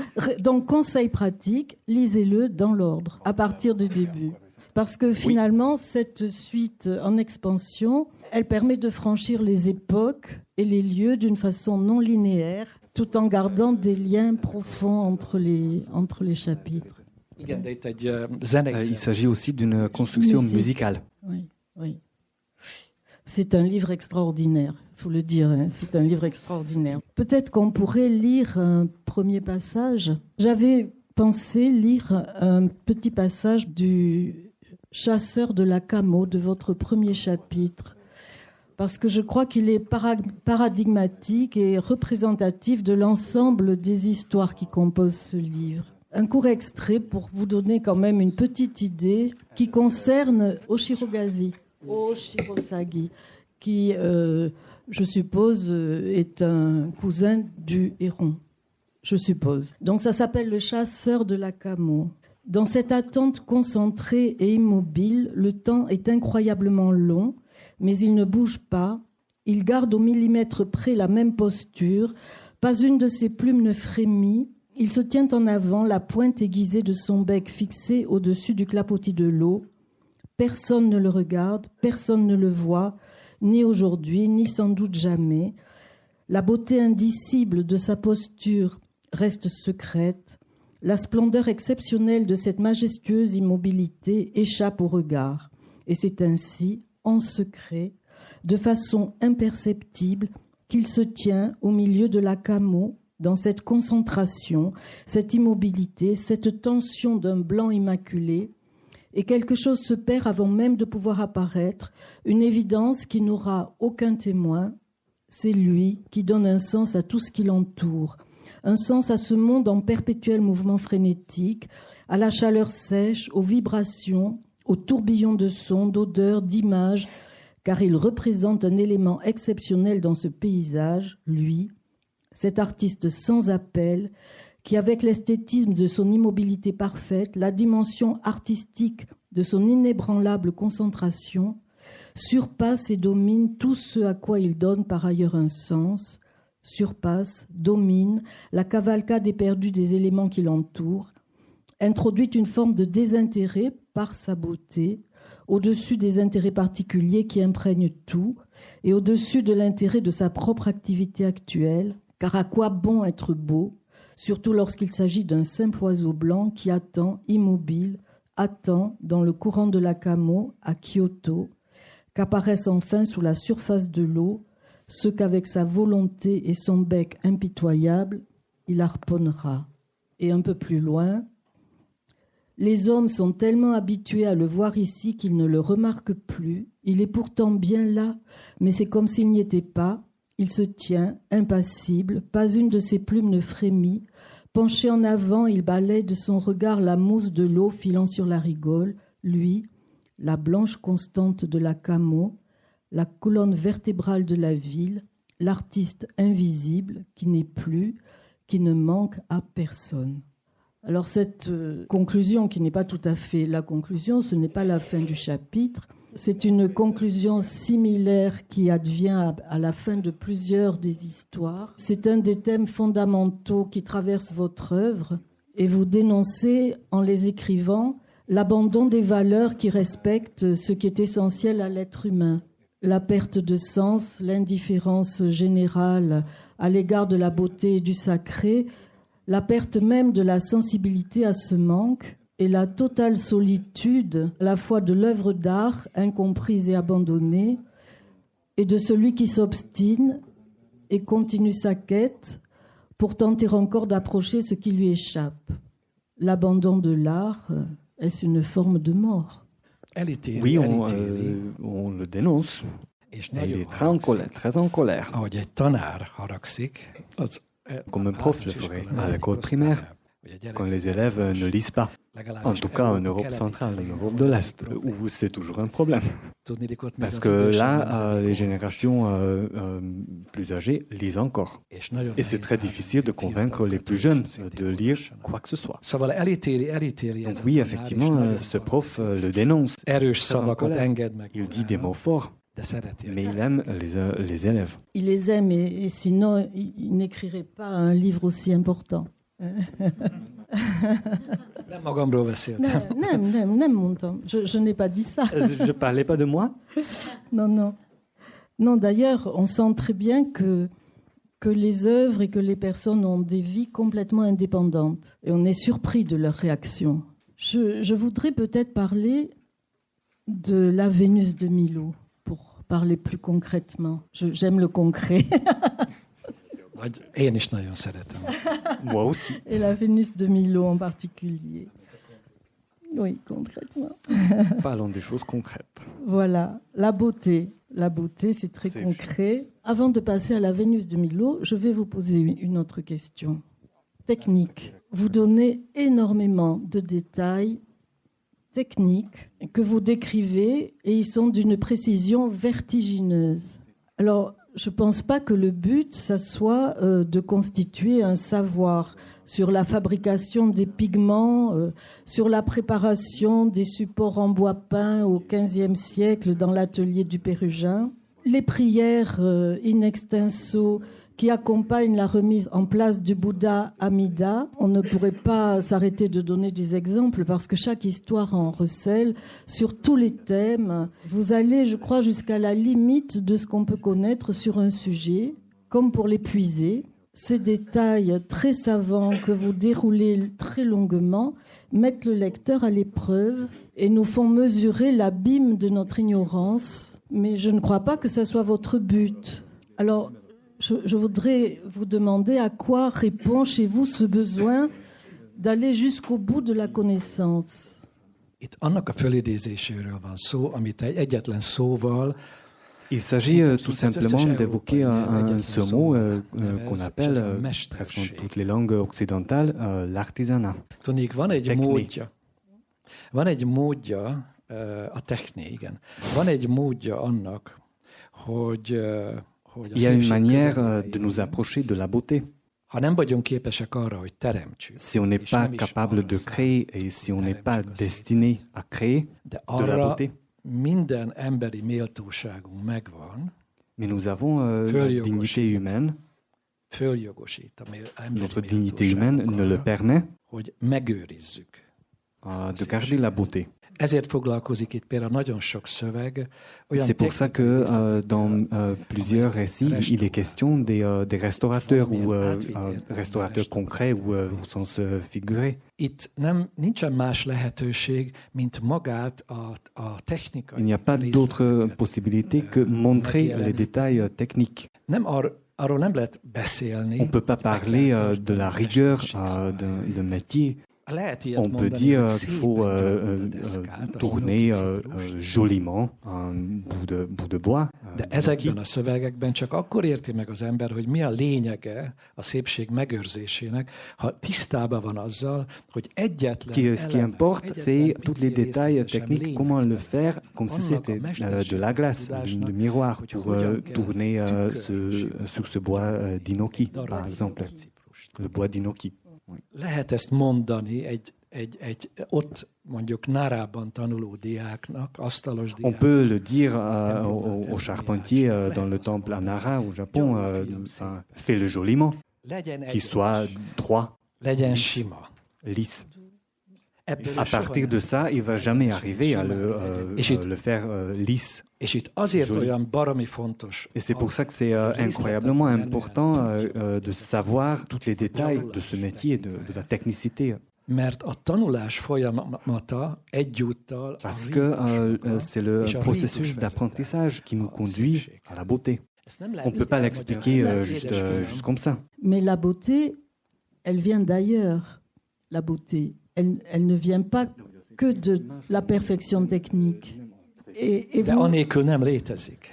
conseil pratique, lisez-le dans l'ordre, à partir du début. Parce que finalement, cette suite en expansion, elle permet de franchir les époques et les lieux d'une façon non linéaire, tout en gardant des liens profonds entre les chapitres. Il s'agit aussi d'une construction musicale. Oui, oui. C'est un livre extraordinaire, il faut le dire, hein, c'est un livre extraordinaire. Peut-être qu'on pourrait lire un premier passage. J'avais pensé lire un petit passage du Chasseur de la Camo, de votre premier chapitre, parce que je crois qu'il est paradigmatique et représentatif de l'ensemble des histoires qui composent ce livre. Un court extrait pour vous donner quand même une petite idée qui concerne Oshirogazi. Oshirosagi, qui, je suppose, est un cousin du héron, je suppose. Donc ça s'appelle Le Chasseur de la Camo. Dans cette attente concentrée et immobile, le temps est incroyablement long, mais il ne bouge pas. Il garde au millimètre près la même posture. Pas une de ses plumes ne frémit. Il se tient en avant, la pointe aiguisée de son bec fixée au-dessus du clapotis de l'eau. Personne ne le regarde, personne ne le voit, ni aujourd'hui, ni sans doute jamais. La beauté indicible de sa posture reste secrète. La splendeur exceptionnelle de cette majestueuse immobilité échappe au regard. Et c'est ainsi, en secret, de façon imperceptible, qu'il se tient au milieu de la camo, dans cette concentration, cette immobilité, cette tension d'un blanc immaculé. Et quelque chose se perd avant même de pouvoir apparaître, une évidence qui n'aura aucun témoin. C'est lui qui donne un sens à tout ce qui l'entoure, un sens à ce monde en perpétuel mouvement frénétique, à la chaleur sèche, aux vibrations, aux tourbillons de sons, d'odeurs, d'images, car il représente un élément exceptionnel dans ce paysage, lui, cet artiste sans appel, qui, avec l'esthétisme de son immobilité parfaite, la dimension artistique de son inébranlable concentration, surpasse et domine tout ce à quoi il donne par ailleurs un sens, surpasse, domine la cavalcade éperdue des éléments qui l'entourent, introduit une forme de désintérêt par sa beauté, au-dessus des intérêts particuliers qui imprègnent tout, et au-dessus de l'intérêt de sa propre activité actuelle, car à quoi bon être beau, surtout lorsqu'il s'agit d'un simple oiseau blanc qui attend, immobile, attend, dans le courant de la Camo, à Kyoto, qu'apparaissent enfin sous la surface de l'eau ce qu'avec sa volonté et son bec impitoyable, il harponnera. Et un peu plus loin, les hommes sont tellement habitués à le voir ici qu'ils ne le remarquent plus. Il est pourtant bien là, mais c'est comme s'il n'y était pas. Il se tient, impassible, pas une de ses plumes ne frémit. Penché en avant, il balaye de son regard la mousse de l'eau filant sur la rigole. Lui, la blanche constante de la Camo, la colonne vertébrale de la ville, l'artiste invisible qui n'est plus, qui ne manque à personne. Alors cette conclusion, qui n'est pas tout à fait la conclusion, ce n'est pas la fin du chapitre, c'est une conclusion similaire qui advient à la fin de plusieurs des histoires. C'est un des thèmes fondamentaux qui traverse votre œuvre et vous dénoncez, en les écrivant, l'abandon des valeurs qui respectent ce qui est essentiel à l'être humain. La perte de sens, l'indifférence générale à l'égard de la beauté et du sacré, la perte même de la sensibilité à ce manque et la totale solitude à la fois de l'œuvre d'art incomprise et abandonnée et de celui qui s'obstine et continue sa quête pour tenter encore d'approcher ce qui lui échappe. L'abandon de l'art, est-ce une forme de mort? Oui, on le dénonce. Et il est très en colère. Comme un prof le ferait à l'école primaire, quand les élèves ne lisent pas. En tout cas, en Europe centrale, en Europe de l'Est, où c'est toujours un problème. Parce que là, les générations plus âgées lisent encore. Et c'est très difficile de convaincre les plus jeunes de lire quoi que ce soit. Donc oui, effectivement, ce prof le dénonce. Il dit des mots forts. Mais il aime les élèves. Il les aime et sinon, il n'écrirait pas un livre aussi important. Je n'ai pas dit ça. Je ne parlais pas de moi. Non, d'ailleurs, on sent très bien que les œuvres et que les personnes ont des vies complètement indépendantes. Et on est surpris de leur réaction. Je voudrais peut-être parler de la Vénus de Milo, pour parler plus concrètement. J'aime le concret. Én is nagyon szeretem. Moi aussi. Et la Vénus de Milo en particulier. Oui, concrètement. Parlons des choses concrètes. Voilà, la beauté. La beauté, c'est très concret. Avant de passer à la Vénus de Milo, je vais vous poser une autre question. Technique. Vous donnez énormément de détails techniques que vous décrivez et ils sont d'une précision vertigineuse. Alors, je ne pense pas que le but, ça soit de constituer un savoir sur la fabrication des pigments, sur la préparation des supports en bois peint au XVe siècle dans l'atelier du Pérugin. Les prières in extenso qui accompagnent la remise en place du Bouddha Amida. On ne pourrait pas s'arrêter de donner des exemples parce que chaque histoire en recèle sur tous les thèmes. Vous allez, je crois, jusqu'à la limite de ce qu'on peut connaître sur un sujet, comme pour l'épuiser. Ces détails très savants que vous déroulez très longuement mettent le lecteur à l'épreuve et nous font mesurer l'abîme de notre ignorance. Mais je ne crois pas que ce soit votre but. Alors, je voudrais vous demander à quoi répond chez vous ce besoin d'aller jusqu'au bout de la connaissance. Itt annak a fölidézéséről van szó, amit egy egyetlen szóval. Il s'agit tout simplement d'évoquer ce mot qu'on appelle, presque dans toutes les langues occidentales, l'artisanat. Tudnék, van egy módja a technika, igen. Van egy módja annak, hogy Il y a une manière de nous approcher de la beauté. Si on n'est pas capable de créer et si on n'est pas destiné à créer de la beauté, mais nous avons la dignité humaine. Notre dignité humaine nous le permet de garder la beauté. Ezért foglalkozik itt például nagyon sok szöveg. C'est pour ça que dans plusieurs récits, il est question des restaurateurs ou restaurateurs concrets ou au sens figuré. Itt nincsen más lehetőség, mint magát a technikai. Il n'y a pas d'autre possibilité que montrer les détails techniques. Arról nem lehet beszélni. On ne peut pas parler de la rigueur d'un métier. On peut dire qu'il faut tourner joliment un bout de bois. De ezekben a szövegekben csak akkor érti meg az ember, hogy mi a lényege a szépség megőrzésének, ha tisztában van azzal, hogy egyetlen Ce qui importe, c'est tous les détails techniques, comment le faire, comme si c'était de la glace, de miroir, pour tourner sur ce bois d'Inoki, par exemple, le bois d'Inoki. Lehet ezt mondani egy ott mondjuk Nárában tanuló diáknak, asztalos diáknak. On peut le dire aux charpentiers dans le temple à Nara au Japon, fais-le joliment, qu'il soit droit, legyen sima, lisse. À partir de ça, il ne va jamais arriver à le faire lisse. És itt azért olyan baromi fontos. Et c'est pour ça que c'est incroyablement important de savoir tous les détails de ce métier, de la technicité. Mert a tanulás folyamata egyúttal parce que c'est le processus d'apprentissage qui nous conduit à la beauté. On ne peut pas l'expliquer juste comme ça. Mais la beauté, elle vient d'ailleurs. La beauté, elle ne vient pas que de la perfection technique. De anélkül nem létezik.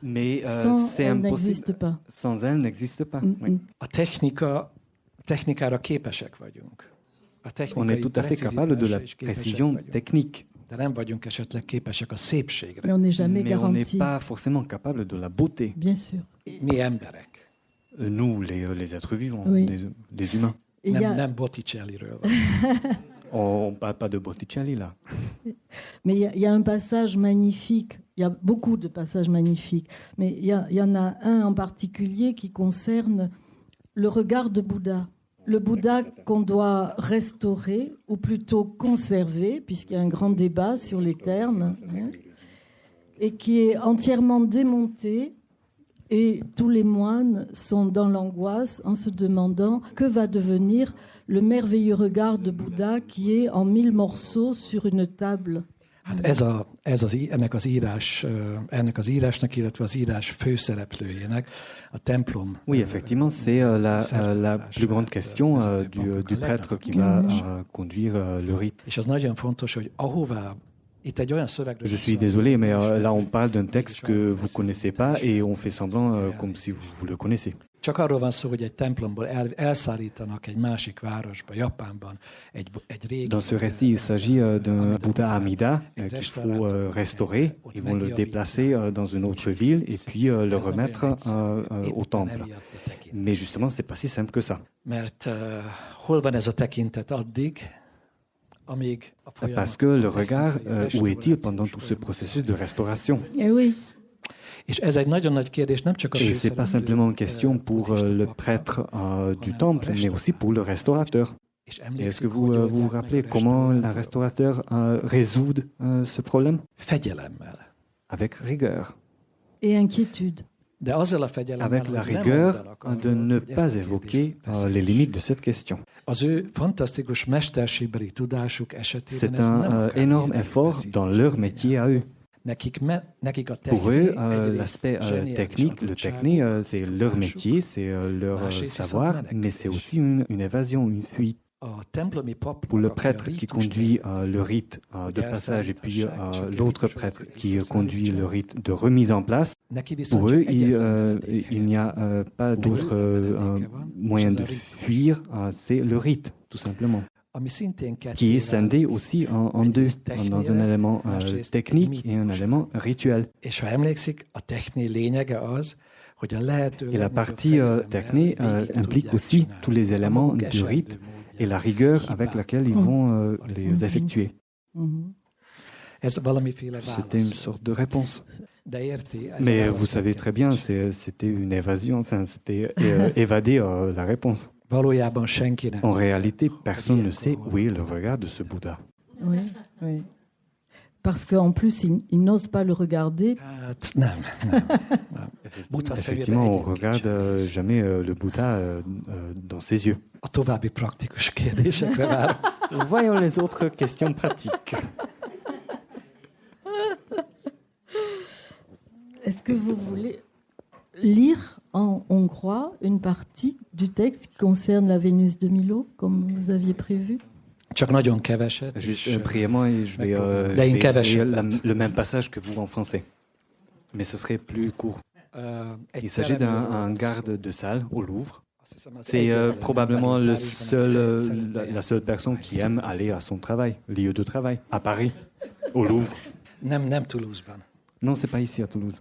Mais c'est impossible. Sans elle, n'existe pas. Oui. A technikára képesek vagyunk. On est tout à fait capable de la précision technique. De nem vagyunk esetleg képesek a szépségre. Mais on n'est jamais garanti. On n'est pas forcément capable de la beauté. Bien sûr. Mi emberek. Nous, les êtres vivants, oui. les humains. Nem Botticelliről van. On ne parle pas de Botticelli là. Mais il y a un passage magnifique, il y a beaucoup de passages magnifiques, mais il y en a un en particulier qui concerne le regard de Bouddha. Le Bouddha qu'on doit restaurer, ou plutôt conserver, puisqu'il y a un grand débat sur les termes, et qui est entièrement démonté Et tous les moines sont dans l'angoisse en se demandant que va devenir le merveilleux regard de Bouddha qui est en 1000 morceaux sur une table. Ennek az írásnak, illetve az írás főszereplőjének, a templom. Oui, effectivement, c'est la plus grande question du prêtre qui va conduire le rite. És az nagyon fontos, hogy ahová Je suis désolé, mais là on parle d'un texte que vous connaissez pas et on fait semblant comme si vous le connaissez. Csak arról van szó, hogy egy templomból elszállítanak egy másik városba, Japánban, egy régi... Dans ce récit, il s'agit d'un Bouddha Amida qu'il faut restaurer. Ils vont le déplacer dans une autre ville et puis le remettre au temple. Mais justement, c'est pas si simple que ça. Mert hol van ez a tekintet addig, amíg... Parce que le regard, où est-il pendant tout ce processus de restauration? Eh oui. És ez egy nagyon nagy kérdés, nem csak a Et c'est pas simplement une question pour le prêtre du temple, mais aussi pour le restaurateur. Et est-ce que vous vous rappelez comment le restaurateur résout ce problème? Fegyelemmel. Avec rigueur. Et inquiétude. De azzal a fegyelemmel, avec la rigueur de ne pas évoquer les limites de cette question. Az ő fantasztikus mesterségbeli tudásuk esetében c'est un énorme effort dans leur métier à eux. Pour eux, l'aspect technique, le technique, c'est leur métier, c'est leur savoir, mais c'est aussi une évasion, une fuite. Pour le prêtre qui conduit le rite de passage et puis l'autre prêtre qui conduit le rite de remise en place, pour eux, il n'y a pas d'autre moyen de fuir, c'est le rite, tout simplement, qui est scindé aussi en deux, dans un élément technique et un élément rituel. Et la partie technique implique aussi tous les éléments du rite et la rigueur avec laquelle ils vont les effectuer. C'était une sorte de réponse. Mais vous savez très bien, c'était une évasion, enfin, c'était évader la réponse. En réalité, personne ne sait où est le regard de ce Bouddha. Oui, oui. Parce qu'en plus, il n'ose pas le regarder. Effectivement, on ne regarde jamais le Bouddha dans ses yeux. Voyons les autres questions pratiques. Est-ce que vous voulez lire en hongrois une partie du texte qui concerne la Vénus de Milo, comme vous aviez prévu? Juste brièvement, et je vais essayer le même passage que vous en français. Mais ce serait plus court. Il s'agit d'un garde de salle au Louvre. C'est probablement la seule personne qui aime aller à son travail, lieu de travail, à Paris, au Louvre. Non, c'est pas ici à Toulouse.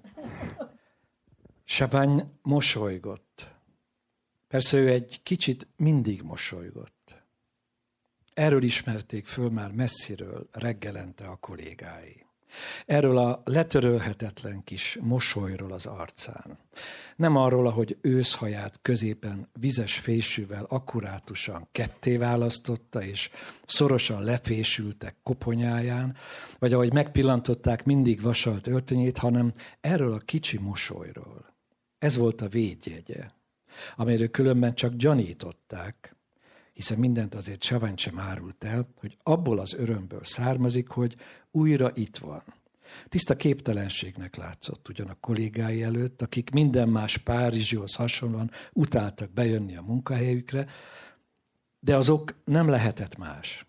Savany mosolygott. Persze ő egy kicsit mindig mosolygott. Erről ismerték föl már messziről reggelente a kollégái. Erről a letörölhetetlen kis mosolyról az arcán. Nem arról, ahogy őszhaját középen vizes fésűvel akkurátusan ketté választotta, és szorosan lefésültek koponyáján, vagy ahogy megpillantották mindig vasalt öltönyét, hanem erről a kicsi mosolyról. Ez volt a védjegye, amiről különben csak gyanították, hiszen mindent azért Savany sem árult el, hogy abból az örömből származik, hogy újra itt van. Tiszta képtelenségnek látszott ugyan a kollégái előtt, akik minden más Párizsihoz hasonlóan utáltak bejönni a munkahelyükre, de az ok nem lehetett más.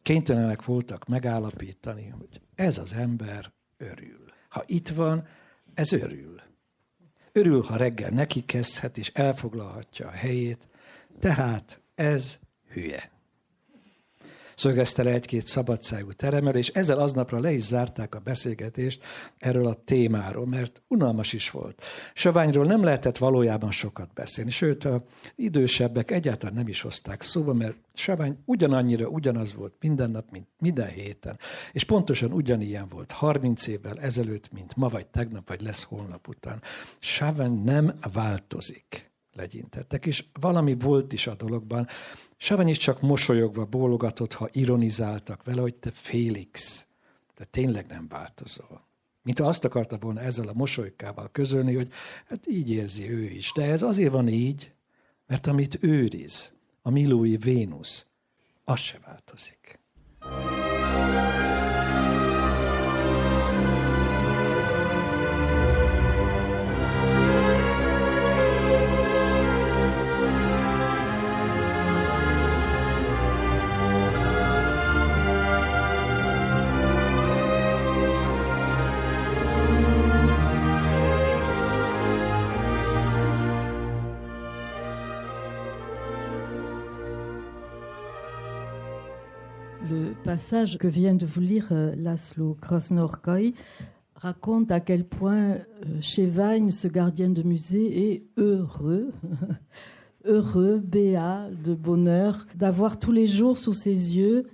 Kénytelenek voltak megállapítani, hogy ez az ember örül. Ha itt van, ez örül. Örül, ha reggel neki kezdhet és elfoglalhatja a helyét, tehát ez hülye. Szögezte le egy-két szabadságú teremel, és ezzel aznapra le is zárták a beszélgetést erről a témáról, mert unalmas is volt. Savanyról nem lehetett valójában sokat beszélni, sőt, az idősebbek egyáltalán nem is hozták szóba, mert Savany ugyanannyira ugyanaz volt minden nap, mint minden héten, és pontosan ugyanilyen volt 30 évvel ezelőtt, mint ma, vagy tegnap, vagy lesz holnap után. Savany nem változik, legyintettek, és valami volt is a dologban. Savany is csak mosolyogva bólogatott, ha ironizáltak vele, hogy te Félix, te tényleg nem változol. Mintha azt akarta volna ezzel a mosolykával közölni, hogy hát így érzi ő is. De ez azért van így, mert amit őriz, a Millói Vénusz, az se változik. Le passage que vient de vous lire László Krasznahorkai raconte à quel point Chevaigne, ce gardien de musée, est heureux, heureux, béat, de bonheur, d'avoir tous les jours sous ses yeux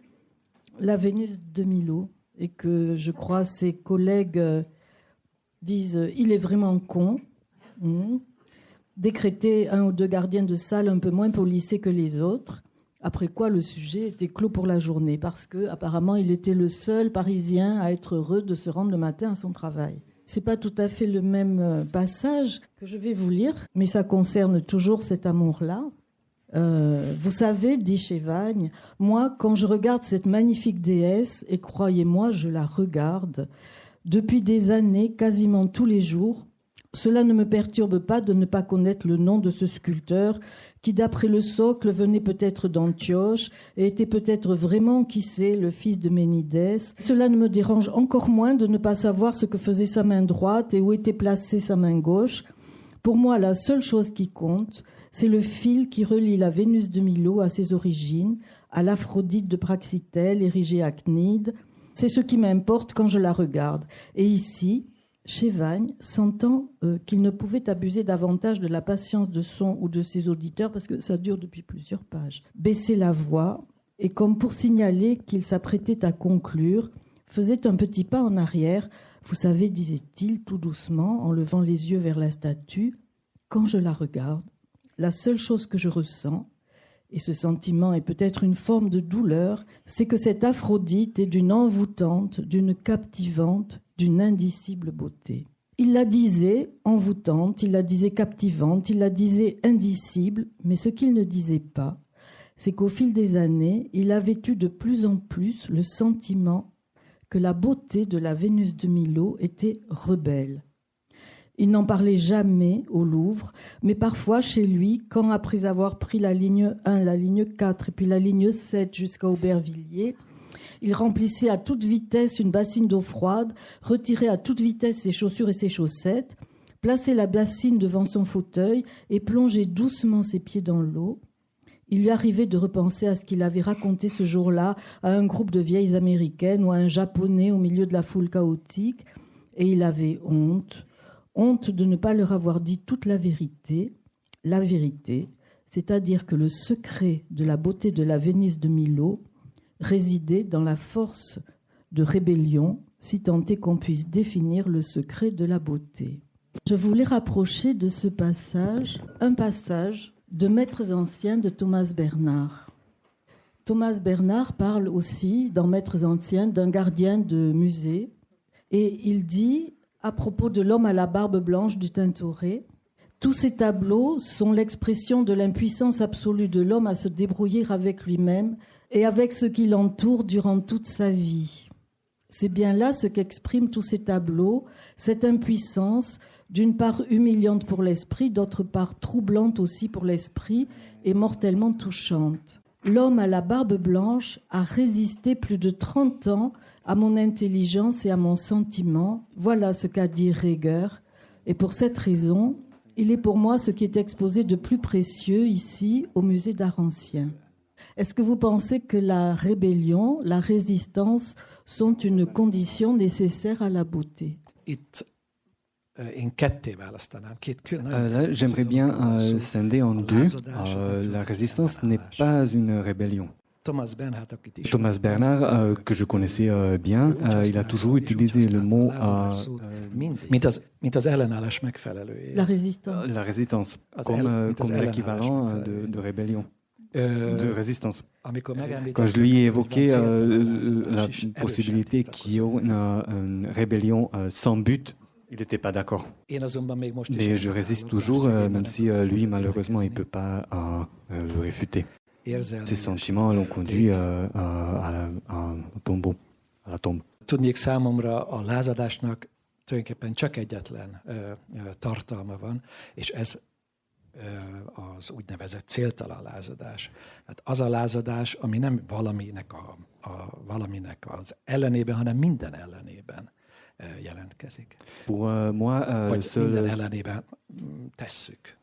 la Vénus de Milo. Et que je crois ses collègues disent « il est vraiment con ». Décréter un ou deux gardiens de salle un peu moins polissés que les autres. Après quoi, le sujet était clos pour la journée, parce que apparemment, il était le seul Parisien à être heureux de se rendre le matin à son travail. C'est pas tout à fait le même passage que je vais vous lire, mais ça concerne toujours cet amour-là. Vous savez, dit Chevaigne, moi, quand je regarde cette magnifique déesse, et croyez-moi, je la regarde, depuis des années, quasiment tous les jours, cela ne me perturbe pas de ne pas connaître le nom de ce sculpteur qui, d'après le socle, venait peut-être d'Antioche et était peut-être vraiment, qui sait, le fils de Ménidès. Cela ne me dérange encore moins de ne pas savoir ce que faisait sa main droite et où était placée sa main gauche. Pour moi, la seule chose qui compte, c'est le fil qui relie la Vénus de Milo à ses origines, à l'Aphrodite de Praxitèle, érigée à Cnide. C'est ce qui m'importe quand je la regarde. Et ici, Chevaigne, sentant qu'il ne pouvait abuser davantage de la patience de son ou de ses auditeurs, parce que ça dure depuis plusieurs pages, baissait la voix et, comme pour signaler qu'il s'apprêtait à conclure, faisait un petit pas en arrière. Vous savez, disait-il tout doucement, en levant les yeux vers la statue, quand je la regarde, la seule chose que je ressens, et ce sentiment est peut-être une forme de douleur, c'est que cette Aphrodite est d'une envoûtante, d'une captivante, d'une indicible beauté. Il la disait envoûtante, il la disait captivante, il la disait indicible, mais ce qu'il ne disait pas, c'est qu'au fil des années, il avait eu de plus en plus le sentiment que la beauté de la Vénus de Milo était rebelle. Il n'en parlait jamais au Louvre, mais parfois chez lui, quand après avoir pris la ligne 1, la ligne 4 et puis la ligne 7 jusqu'à Aubervilliers, il remplissait à toute vitesse une bassine d'eau froide, retirait à toute vitesse ses chaussures et ses chaussettes, plaçait la bassine devant son fauteuil et plongeait doucement ses pieds dans l'eau. Il lui arrivait de repenser à ce qu'il avait raconté ce jour-là à un groupe de vieilles américaines ou à un japonais au milieu de la foule chaotique, et il avait honte de ne pas leur avoir dit toute la vérité, c'est-à-dire que le secret de la beauté de la Vénus de Milo résidait dans la force de rébellion, si tant est qu'on puisse définir le secret de la beauté. Je voulais rapprocher de ce passage un passage de Maîtres anciens de Thomas Bernhard. Thomas Bernhard parle aussi, dans Maîtres anciens, d'un gardien de musée, et il dit, à propos de l'homme à la barbe blanche du Tintoret, tous ces tableaux sont l'expression de l'impuissance absolue de l'homme à se débrouiller avec lui-même et avec ce qui l'entoure durant toute sa vie. C'est bien là ce qu'expriment tous ces tableaux, cette impuissance, d'une part humiliante pour l'esprit, d'autre part troublante aussi pour l'esprit et mortellement touchante. L'homme à la barbe blanche a résisté plus de 30 ans à mon intelligence et à mon sentiment. Voilà ce qu'a dit Reger. Et pour cette raison, il est pour moi ce qui est exposé de plus précieux ici au musée d'art ancien. Est-ce que vous pensez que la rébellion, la résistance sont une condition nécessaire à la beauté? Là, j'aimerais bien scinder en deux. La résistance n'est pas une rébellion. Thomas Bernhard, que je connaissais bien, il a toujours utilisé le mot la résistance comme l'équivalent de rébellion. de résistance. Quand je lui ai évoqué la possibilité qu'il y ait une rébellion sans but, il n'était pas d'accord. Mais je résiste toujours, même si lui, malheureusement, il ne peut pas le réfuter. Ces sentiments l'ont conduit au tombeau, à la tombe. Tudnék, számomra a lázadásnak tulajdonképpen csak egyetlen tartalma van, és ez az úgynevezett céltalan lázadás. Hát az a lázadás, ami nem valaminek az ellenében, hanem minden ellenében jelentkezik. Pour moi, vagy minden ellenében tesszük.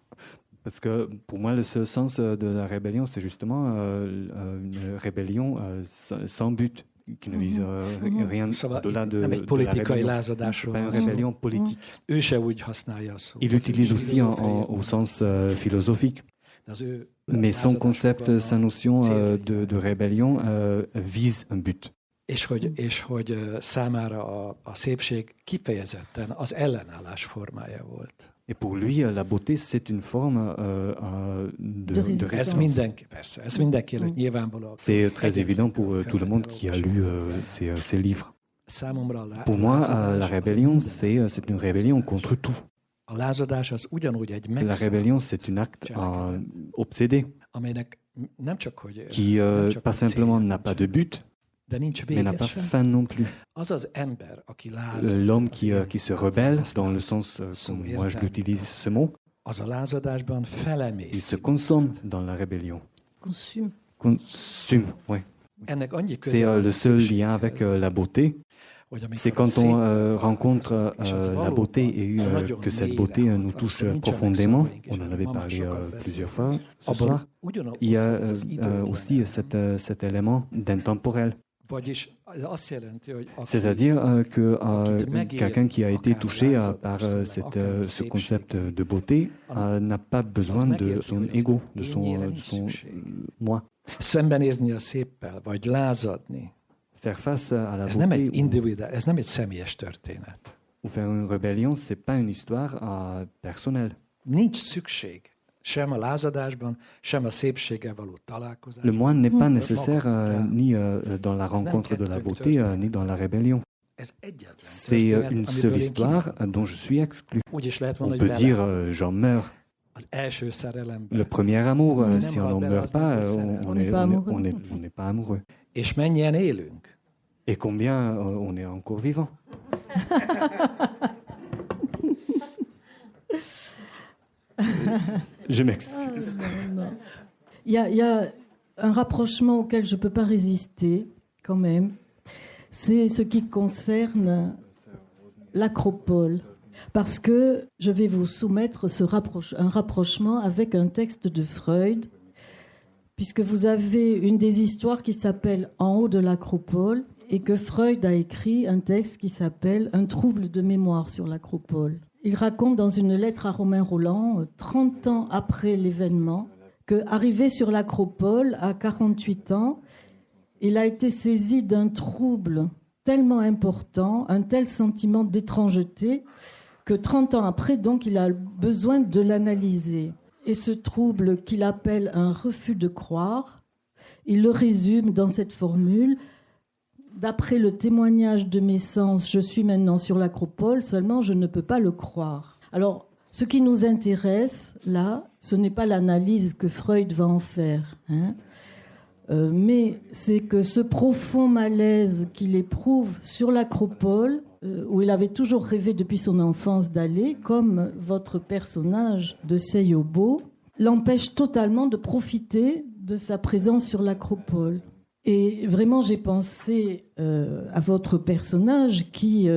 Parce que pour moi, le seul sens de la rébellion, c'est justement une rébellion sans but, qui ne vise rien au-delà de la rébellion. C'est pas une rébellion politique. Il l'utilise aussi au sens philosophique. Mais son concept, sa notion de rébellion vise un but. És hogy számára a szépség kifejezetten az ellenállás formája volt. Et pour lui, la beauté, c'est une forme de résistance. C'est très évident pour tout le monde qui a lu ces livres. Pour moi, la rébellion, c'est une rébellion contre tout. La rébellion, c'est un acte obsédé qui, pas simplement, n'a pas de but, mais n'a pas fin non plus. L'homme qui se rebelle, dans le sens comme moi je l'utilise ce mot, il se consomme dans la rébellion. Consume, oui. C'est le seul lien avec la beauté. C'est quand on rencontre la beauté et que cette beauté nous touche profondément. On en avait parlé plusieurs fois ce soir. Il y a aussi cet élément d'intemporel. C'est-à-dire que quelqu'un qui a été touché par ce concept de beauté n'a pas besoin de son ego, de son moi. Faire face à la beauté ou faire une rébellion, ce n'est pas une histoire personnelle. Le moi n'est pas nécessaire ni dans la rencontre de la beauté, ni dans la rébellion. C'est une seule histoire dont je suis exclu. On peut dire j'en meurs. Le premier amour, si on n'en meurt pas, on n'est pas amoureux. Et combien on est encore vivant? Je m'excuse. Il y a un rapprochement auquel je ne peux pas résister, quand même. C'est ce qui concerne l'acropole. Parce que je vais vous soumettre un rapprochement avec un texte de Freud, puisque vous avez une des histoires qui s'appelle « En haut de l'acropole » et que Freud a écrit un texte qui s'appelle « Un trouble de mémoire sur l'acropole ». Il raconte dans une lettre à Romain Rolland, 30 ans après l'événement, qu'arrivé sur l'acropole à 48 ans, il a été saisi d'un trouble tellement important, un tel sentiment d'étrangeté, que 30 ans après, donc, il a besoin de l'analyser. Et ce trouble qu'il appelle un refus de croire, il le résume dans cette formule: d'après le témoignage de mes sens, je suis maintenant sur l'acropole, seulement je ne peux pas le croire. Alors, ce qui nous intéresse, là, ce n'est pas l'analyse que Freud va en faire, mais c'est que ce profond malaise qu'il éprouve sur l'acropole, où il avait toujours rêvé depuis son enfance d'aller, comme votre personnage de Seyobo, l'empêche totalement de profiter de sa présence sur l'acropole. Et vraiment, j'ai pensé à votre personnage qui,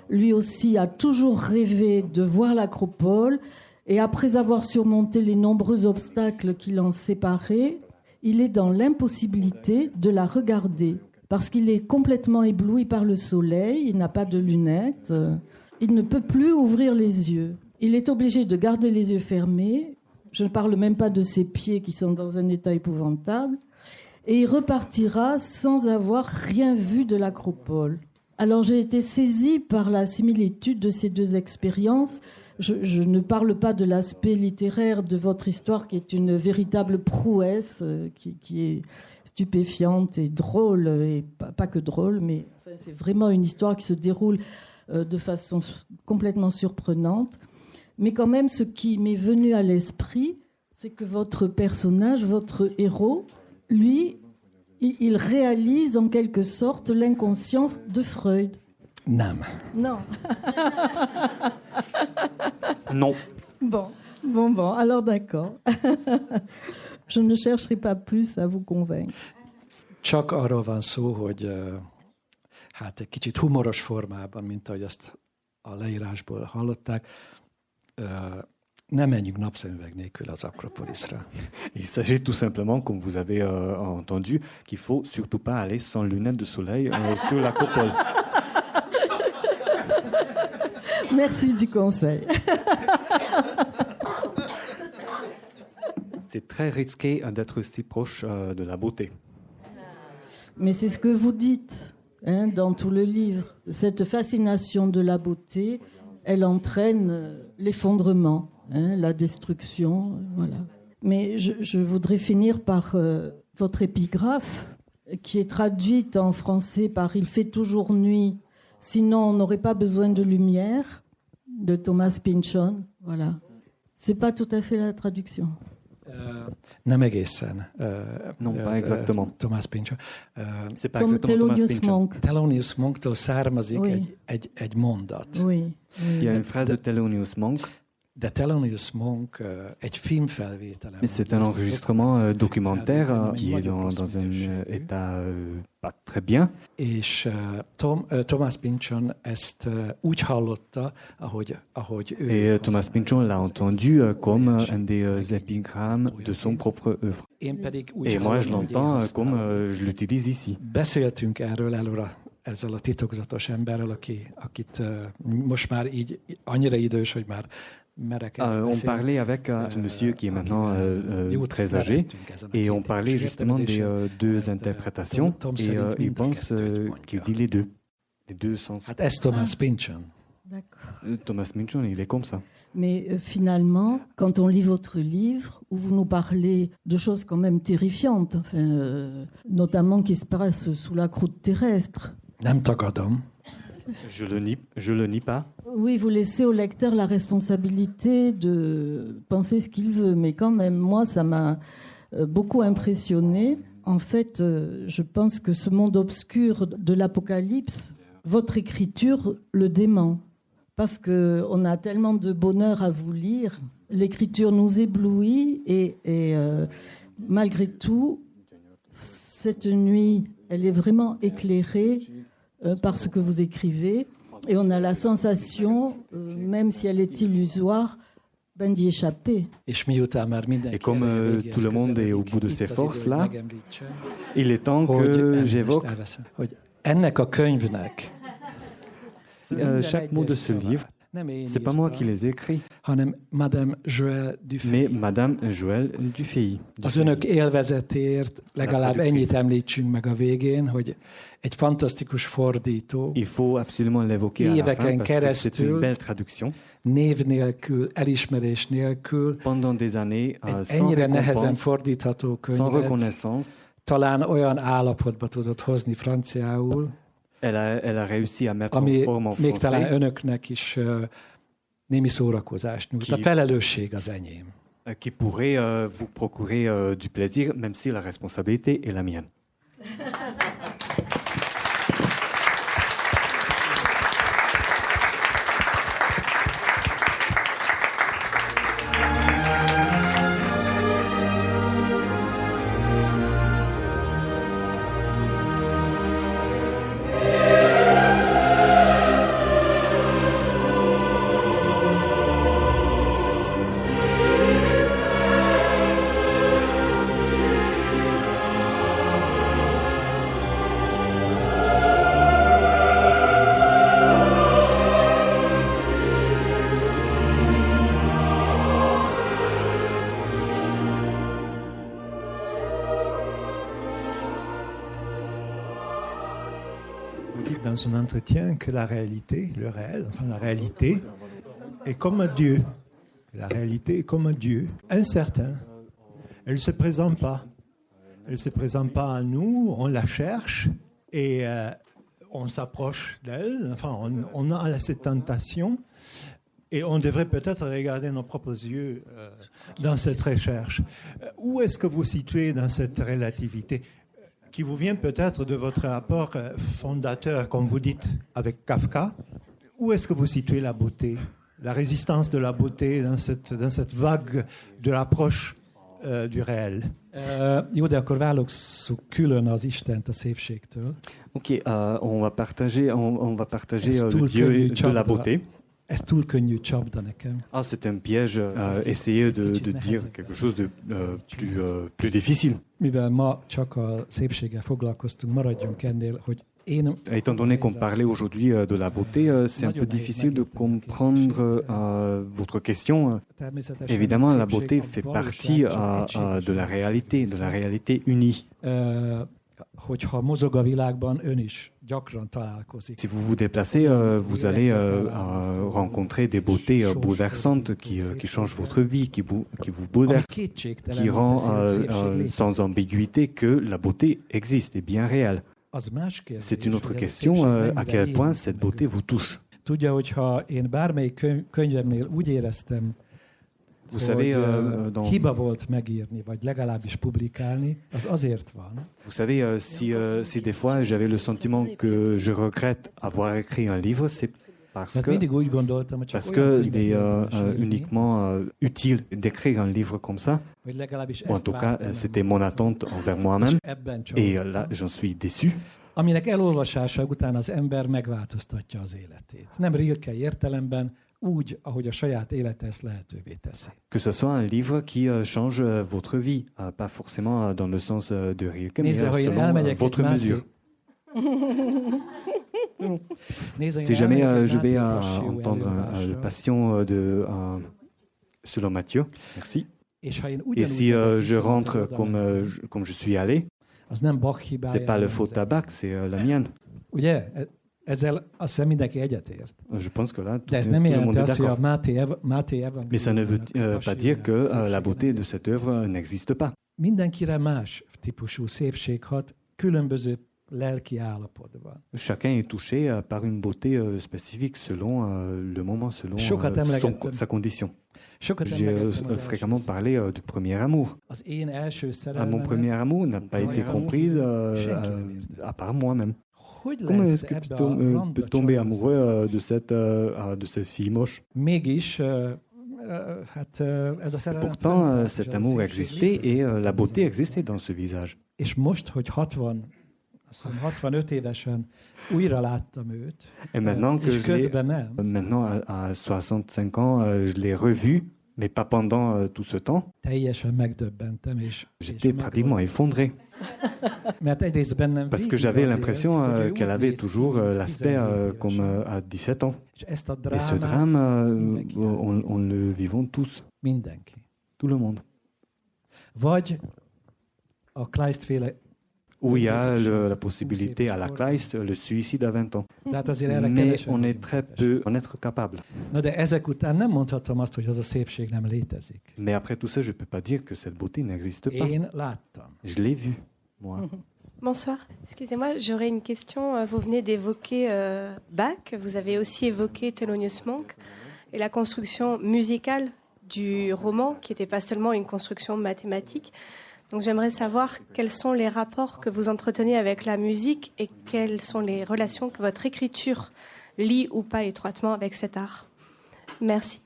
lui aussi, a toujours rêvé de voir l'acropole. Et après avoir surmonté les nombreux obstacles qui l'en séparaient, il est dans l'impossibilité de la regarder. Parce qu'il est complètement ébloui par le soleil, il n'a pas de lunettes, il ne peut plus ouvrir les yeux. Il est obligé de garder les yeux fermés. Je ne parle même pas de ses pieds qui sont dans un état épouvantable. Et il repartira sans avoir rien vu de l'acropole. Alors j'ai été saisie par la similitude de ces deux expériences, Je ne parle pas de l'aspect littéraire de votre histoire, qui est une véritable prouesse, qui est stupéfiante et drôle, et pas que drôle, mais enfin, c'est vraiment une histoire qui se déroule de façon complètement surprenante. Mais quand même, ce qui m'est venu à l'esprit, c'est que votre personnage, votre héros, lui, il réalise en quelque sorte l'inconscient de Freud. Nem. Non. Non. Bon, alors d'accord. Je ne chercherai pas plus à vous convaincre. Csak arról van szó, hogy hát egy kicsit humoros formában, mint ahogy azt a leírásból hallották, ne menjünk napszemüveg nélkül az Akropoliszra. Il s'agit tout simplement, comme vous avez entendu, qu'il faut surtout pas aller sans lunettes de soleil sur l'Acropole. Merci du conseil. C'est très risqué d'être si proche de la beauté. Mais c'est ce que vous dites dans tout le livre. Cette fascination de la beauté, elle entraîne l'effondrement, la destruction. Voilà. Mais je voudrais finir par votre épigraphe, qui est traduite en français par « Il fait toujours nuit, sinon on n'aurait pas besoin de lumière » de Thomas Pynchon. Voilà. C'est pas tout à fait la traduction. Nem egészen. Non, pas exactement. Thomas Pynchon. C'est pas exactement Thomas Pynchon. Thelonious Monktól származik Oui. egy mondat. Oui. Il y a une phrase de Thelonious Monk. De Thelonious Monk egy filmfelvételen. Mais c'est un enregistrement documentaire qui est dans un état pas très bien. És Thomas Pynchon ezt úgy hallotta, ahogy ő... Et Thomas Pynchon l'a entendu comme un des épigrammes de son propre œuvre. Et moi, je l'entends comme je l'utilise ici. Beszéltünk erről előre ezzel a titokzatos emberrel, akit most már így annyira idős, hogy már on parlait avec un monsieur qui est maintenant très âgé et on parlait justement des deux interprétations et il pense qu'il dit les deux sens. Ez Thomas Pynchon. D'accord. Thomas Pynchon, il est comme ça. Mais finalement, quand on lit votre livre, où vous nous parlez de choses quand même terrifiantes, notamment qui se passent sous la croûte terrestre. Nem tagadom. Je le nie pas. Oui, vous laissez au lecteur la responsabilité de penser ce qu'il veut, mais quand même, moi, ça m'a beaucoup impressionné. En fait, je pense que ce monde obscur de l'Apocalypse, votre écriture le dément, parce qu'on a tellement de bonheur à vous lire. L'écriture nous éblouit et malgré tout, cette nuit, elle est vraiment éclairée par ce que vous écrivez, et on a la sensation, même si elle est illusoire, d'y échapper. Et comme tout le monde est au bout de ses forces là, il est temps que j'évoque chaque mot de ce livre. C'est pas moi qui les écris, mais Madame Joëlle Dufay. Az önök élvezetért legalább ennyit említsünk meg a végén, hogy egy fantasztikus fordító. Il faut absolument l'évoquer à la fin parce que c'est une belle traduction. Név nélkül, elismerés nélkül, pendant des années, egy ennyire nehezen fordítható könyvet talán olyan állapotba tudott hozni franciául, Elle a réussi à mettre en forme en még français. Talán önöknek is némi szórakozást nyújt. A felelősség az enyém. Qui pourrait vous procurer du plaisir, même si la responsabilité est la mienne. Dans un entretien que la réalité, le réel, enfin la réalité, est comme un Dieu. La réalité est comme un Dieu, incertain. Elle ne se présente pas. Elle ne se présente pas à nous, on la cherche et on s'approche d'elle. Enfin, on a cette tentation et on devrait peut-être regarder nos propres yeux dans cette recherche. Où est-ce que vous situez dans cette relativité qui vous vient peut-être de votre rapport fondateur, comme vous dites, avec Kafka? Où est-ce que vous situez la beauté, la résistance de la beauté dans cette vague de l'approche du réel? Jó, de akkor válasszuk külön az Istent a szépségtől. Ok, on va partager le Dieu de la beauté. Ez túl könnyű csapda nekem. Ah, c'est un piège, essayer de dire quelque chose de plus difficile. Mivel ma csak a szépséggel foglalkoztunk, maradjunk ennél, hogy Étant donné qu'on parlait aujourd'hui de la beauté, c'est un peu difficile de comprendre votre question. Évidemment, la beauté fait partie de la réalité unie. Hogyha mozog a világban, ön is gyakran találkozik. Si vous vous déplacez, vous allez rencontrer des beautés bouleversantes qui changent votre vie, qui vous bouleversent, qui rend sans ambiguïté que la beauté existe, est bien réelle. C'est une autre question, à quel point cette beauté vous touche. Tudja, hogyha én bármelyik könyvemnél úgy éreztem, vous savez, hiba volt megírni, vagy legalábbis publikálni, az azért van. Vous savez, si des fois j'avais le sentiment que je regrette avoir écrit un livre, c'est parce que il est uniquement utile d'écrire un livre comme ça. En tout cas, c'était mon attente envers moi-même. Et là, j'en suis déçu. Aminek elolvasása után az ember megváltoztatja az életét. Nem Rilke értelemben, úgy, ahogy a saját élete ezt lehetővé teszi. Que ce soit un livre qui change votre vie, pas forcément dans le sens de Rilke, mais selon votre mesure. Si jamais je vais entendre le Passion de selon Matthieu, merci. Et si je rentre comme je suis allé, c'est pas le faux tabac, c'est la mienne. Ugye? Ezzel azt hiszem mindenki egyetért. Je pense que là, de ez nem jelenti azt, hogy a Máté evangélium. Mais ça ne veut pas dire que la beauté de cette œuvre n'existe pas. Mindenkire más típusú szépség hat, különböző lelki állapotban. Chacun est touché par une beauté spécifique selon le moment, selon sa condition. J'ai fréquemment parlé du premier amour. Mon premier amour n'a pas été comprise à part moi-même. Comment est-ce que tu peux tomber amoureux de cette fille moche? Pourtant, cet amour existait et la beauté existait dans ce visage. És most, hogy 65 évesen újra láttam őt, et maintenant que à 65 ans, je l'ai revu, mais pas pendant tout ce temps. Teljesen megdöbbentem, j'étais pratiquement effondré. Parce que j'avais l'impression qu'elle avait toujours l'aspect comme à 17 ans. Et ce drame, on le vivons tous. Tout le monde. Où il y a la possibilité à la Kleist, le suicide à 20 ans. Mais on est très peu en être capable. Mais après tout ça, je ne peux pas dire que cette beauté n'existe pas. Je l'ai vue, moi. Bonsoir. Excusez-moi, j'aurais une question. Vous venez d'évoquer Bach, vous avez aussi évoqué Thelonious Monk et la construction musicale du roman, qui n'était pas seulement une construction mathématique. Donc j'aimerais savoir quels sont les rapports que vous entretenez avec la musique et quelles sont les relations que votre écriture lie ou pas étroitement avec cet art. Merci.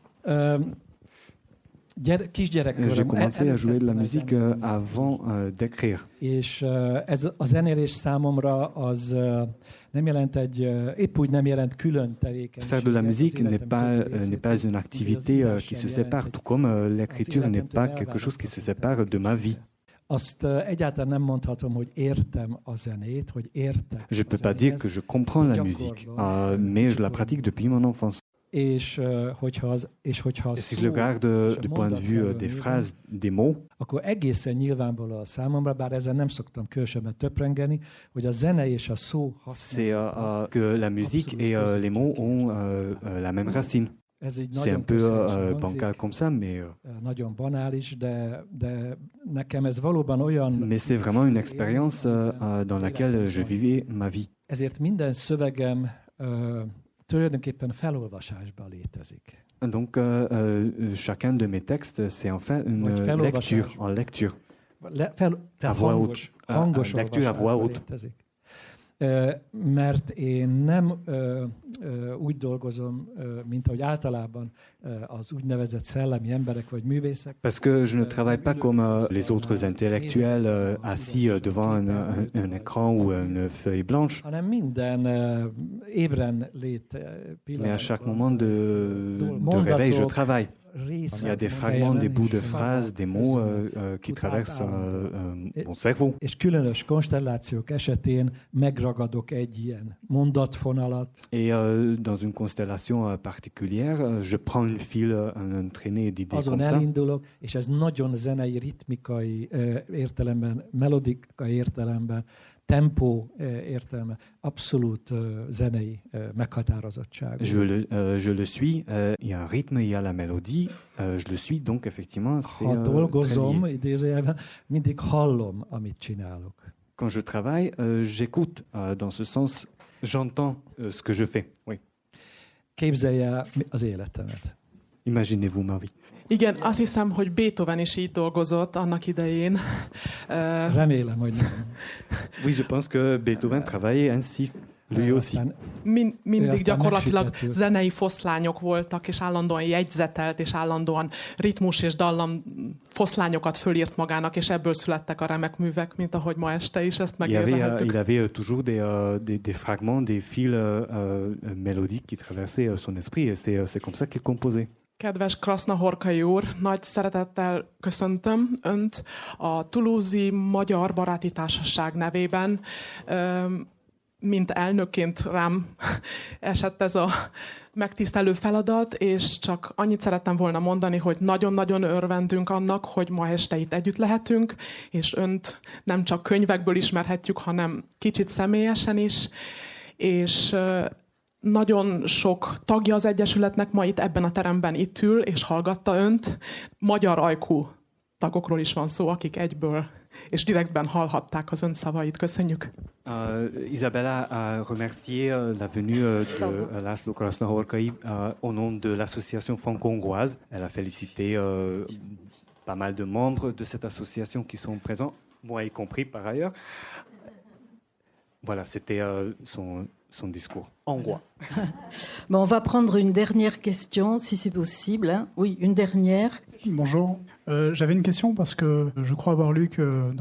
J'ai commencé à jouer de la musique avant d'écrire. És ez a zenélés számomra az nem jelent épp úgy nem jelent külön tevékenység. Faire de la musique n'est pas une activité qui se sépare, tout comme l'écriture n'est pas quelque chose qui se sépare de ma vie. Azt egyáltalán nem mondhatom, hogy értem a zenét, hogy értek. Je peux pas dire que je comprends la musique, mais je la pratique depuis mon enfance. És hogyha si je le regarde du point de vue des phrases, des mots, akkor egészen nyilvánvaló a számomra, bár ezen nem szoktam különösebben töprengeni, hogy a zene és a szó c'est que la musique et les mots ont la même racine. C'est un peu bancal comme ça, mais c'est vraiment une expérience dans laquelle je vivais ma vie. Donc, chacun de mes textes, c'est enfin une lecture, en lecture. À voix haute. Lecture à voix haute. Mert én nem úgy dolgozom, mint ahogy általában az úgynevezett szellemi emberek vagy művészek. Parce que je ne travaille pas comme les autres intellectuels assis devant un écran ou une feuille blanche. Hanem minden ébren lét pillanatban. Mais à chaque moment de réveil, je travaille. Il y a des fragments, des bouts de phrases, des mots qui traversent mon cerveau. És különös konstellációk esetén megragadok egy ilyen mondatfonalat. Et dans une constellation particulière, je prends une file, un traîné d'idées azon comme ça. Elindulok, és ez nagyon zenei, ritmikai értelemben, melodikai értelemben, tempó értelme, abszolút zenei meghatározottság. Je le suis, il y a un rythme, il y a la mélodie, je le suis, donc effectivement, c'est ha dolgozom, idézőjelben, mindig hallom, amit csinálok. Quand je travaille, j'écoute, dans ce sens, j'entends ce que je fais. Oui. Képzelje az életemet. Imaginez-vous ma vie. Igen, azt hiszem, hogy Beethoven is így dolgozott annak idején. Remélem, hogy nem. Oui, je pense que Beethoven travaillait ainsi, lui aussi. Mindig gyakorlatilag zenei foszlányok voltak, és állandóan jegyzetelt, és állandóan ritmus és dallam foszlányokat fölírt magának, és ebből születtek a remek művek, mint ahogy ma este is ezt megélhettük. Il avait toujours des fragments, des fils mélodiques qui traversaient son esprit, et c'est comme ça qu'il composait. Kedves Krasznahorkai úr, nagy szeretettel köszöntöm Önt a Toulouse-i Magyar Baráti Társaság nevében. Mint elnökként rám esett ez a megtisztelő feladat, és csak annyit szerettem volna mondani, hogy nagyon-nagyon örvendünk annak, hogy ma este itt együtt lehetünk, és Önt nem csak könyvekből ismerhetjük, hanem kicsit személyesen is, és nagyon sok tagja az Egyesületnek ma itt ebben a teremben itt ül, és hallgatta Önt. Magyar ajkú tagokról is van szó, akik egyből és direktben hallhatták az Ön szavait. Köszönjük. Isabella a remercié la venue de László Krasznahorkai au nom de l'association franco-hongroise. Elle a félicité pas mal de membres de cette association qui sont présents, moi y compris par ailleurs. Voilà, c'était son discours hongrois. Bon, on va prendre une dernière question, si c'est possible. Hein. Oui, une dernière. Bonjour. J'avais une question parce que je crois avoir lu que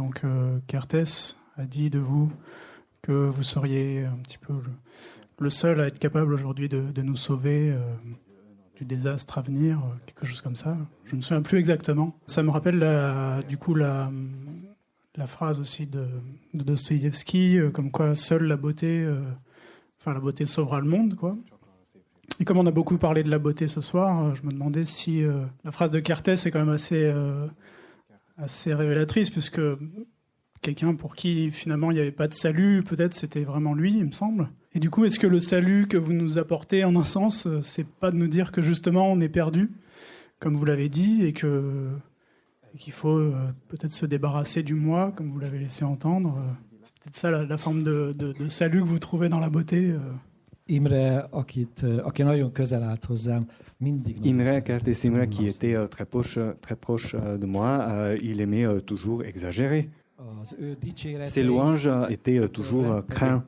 Kertész a dit de vous que vous seriez un petit peu le seul à être capable aujourd'hui de nous sauver du désastre à venir, quelque chose comme ça. Je ne me souviens plus exactement. Ça me rappelle la phrase aussi de Dostoïevski, comme quoi seule la beauté... la beauté sauvera le monde, quoi. Et comme on a beaucoup parlé de la beauté ce soir, je me demandais si la phrase de Kertész est quand même assez révélatrice, puisque quelqu'un pour qui finalement il n'y avait pas de salut, peut-être c'était vraiment lui, il me semble. Et du coup, est-ce que le salut que vous nous apportez, en un sens, c'est pas de nous dire que justement on est perdu, comme vous l'avez dit, et qu'il faut peut-être se débarrasser du moi, comme vous l'avez laissé entendre. C'est peut-être ça la forme de salut que vous trouvez dans la beauté. Imre, aki nagyon közel állt hozzám, mindig Imre, Kertész Imre, qui était très proche de moi, il aimait toujours exagérer. Ses louanges étaient toujours craints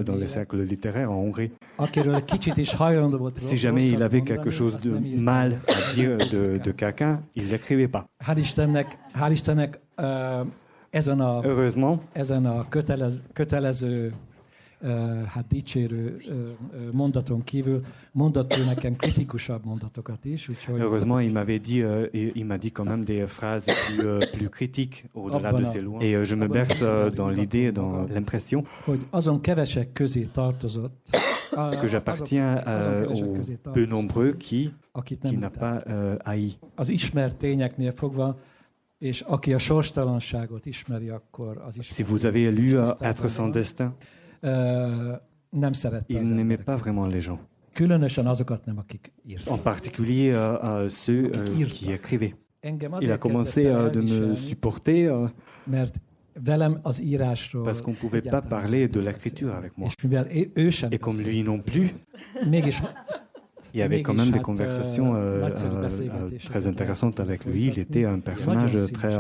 dans les cercles littéraires en Hongrie. Si jamais il avait quelque chose de mal à dire de quelqu'un, il ne l'écrivait pas. Heureusement, ezen a kötelező dicsérő mondaton kívül mondott ő nekem kritikusabb mondatokat is. Heureusement, il m'a dit quand même des phrases plus critiques au-delà de ses louanges. Et je me berce dans l'idée, dans l'impression hogy azon kevesek közé tartozott, que j'appartiens aux peu nombreux qui n'a pas haï. Az ismert tényeknél fogva, és aki a sorstalanságot ismeri, akkor az is. Si vous avez lu Être sans destin, nem szerette il n'aimait pas vraiment les gens. Különösen azokat nem, akik írtak. En particulier ceux qui écrivaient. Il a commencé de me supporter parce qu'on ne pouvait pas parler de l'écriture avec moi. Et comme lui non plus, il y avait quand même des conversations très intéressantes avec lui. Il était un personnage très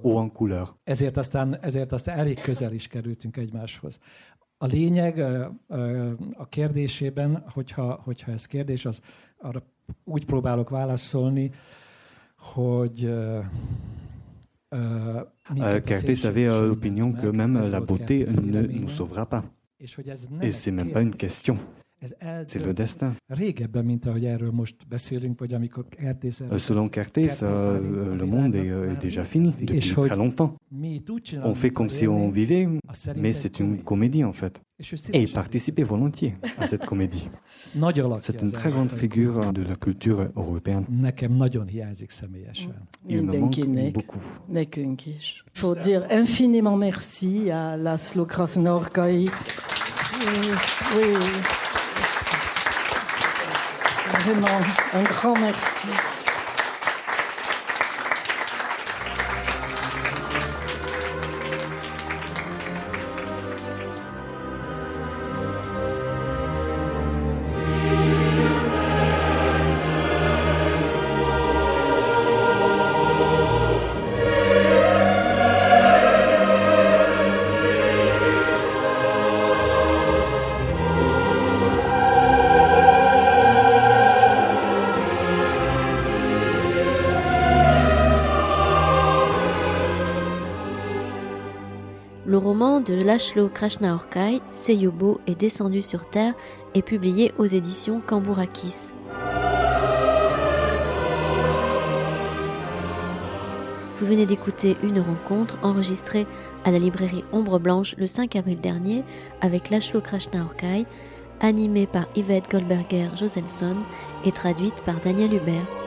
haut en couleur. Ezért aztán elég közel is kerültünk egymáshoz. A lényeg a kérdésében, hogyha ez kérdés, az arra úgy próbálok válaszolni, hogy Kertész avait l'opinion que même la beauté ne nous sauvera pas. Et c'est même pas une question. C'est le destin. Selon Kertész, le monde est déjà fini depuis très longtemps. On fait comme si on vivait, mais c'est une comédie en fait. Et il participait volontiers à cette comédie. C'est une très grande figure de la culture européenne. Il me manque beaucoup. Il faut dire infiniment merci à László Krasnaorkai. Oui. Vraiment, un grand merci. Le roman de László Krasnaorkai, Seyobo est descendu sur terre et publié aux éditions Cambourakis. Vous venez d'écouter une rencontre enregistrée à la librairie Ombre Blanche le 5 avril dernier avec László Krasnaorkai, animée par Yvette Goldberger-Joselsson et traduite par Daniel Hubert.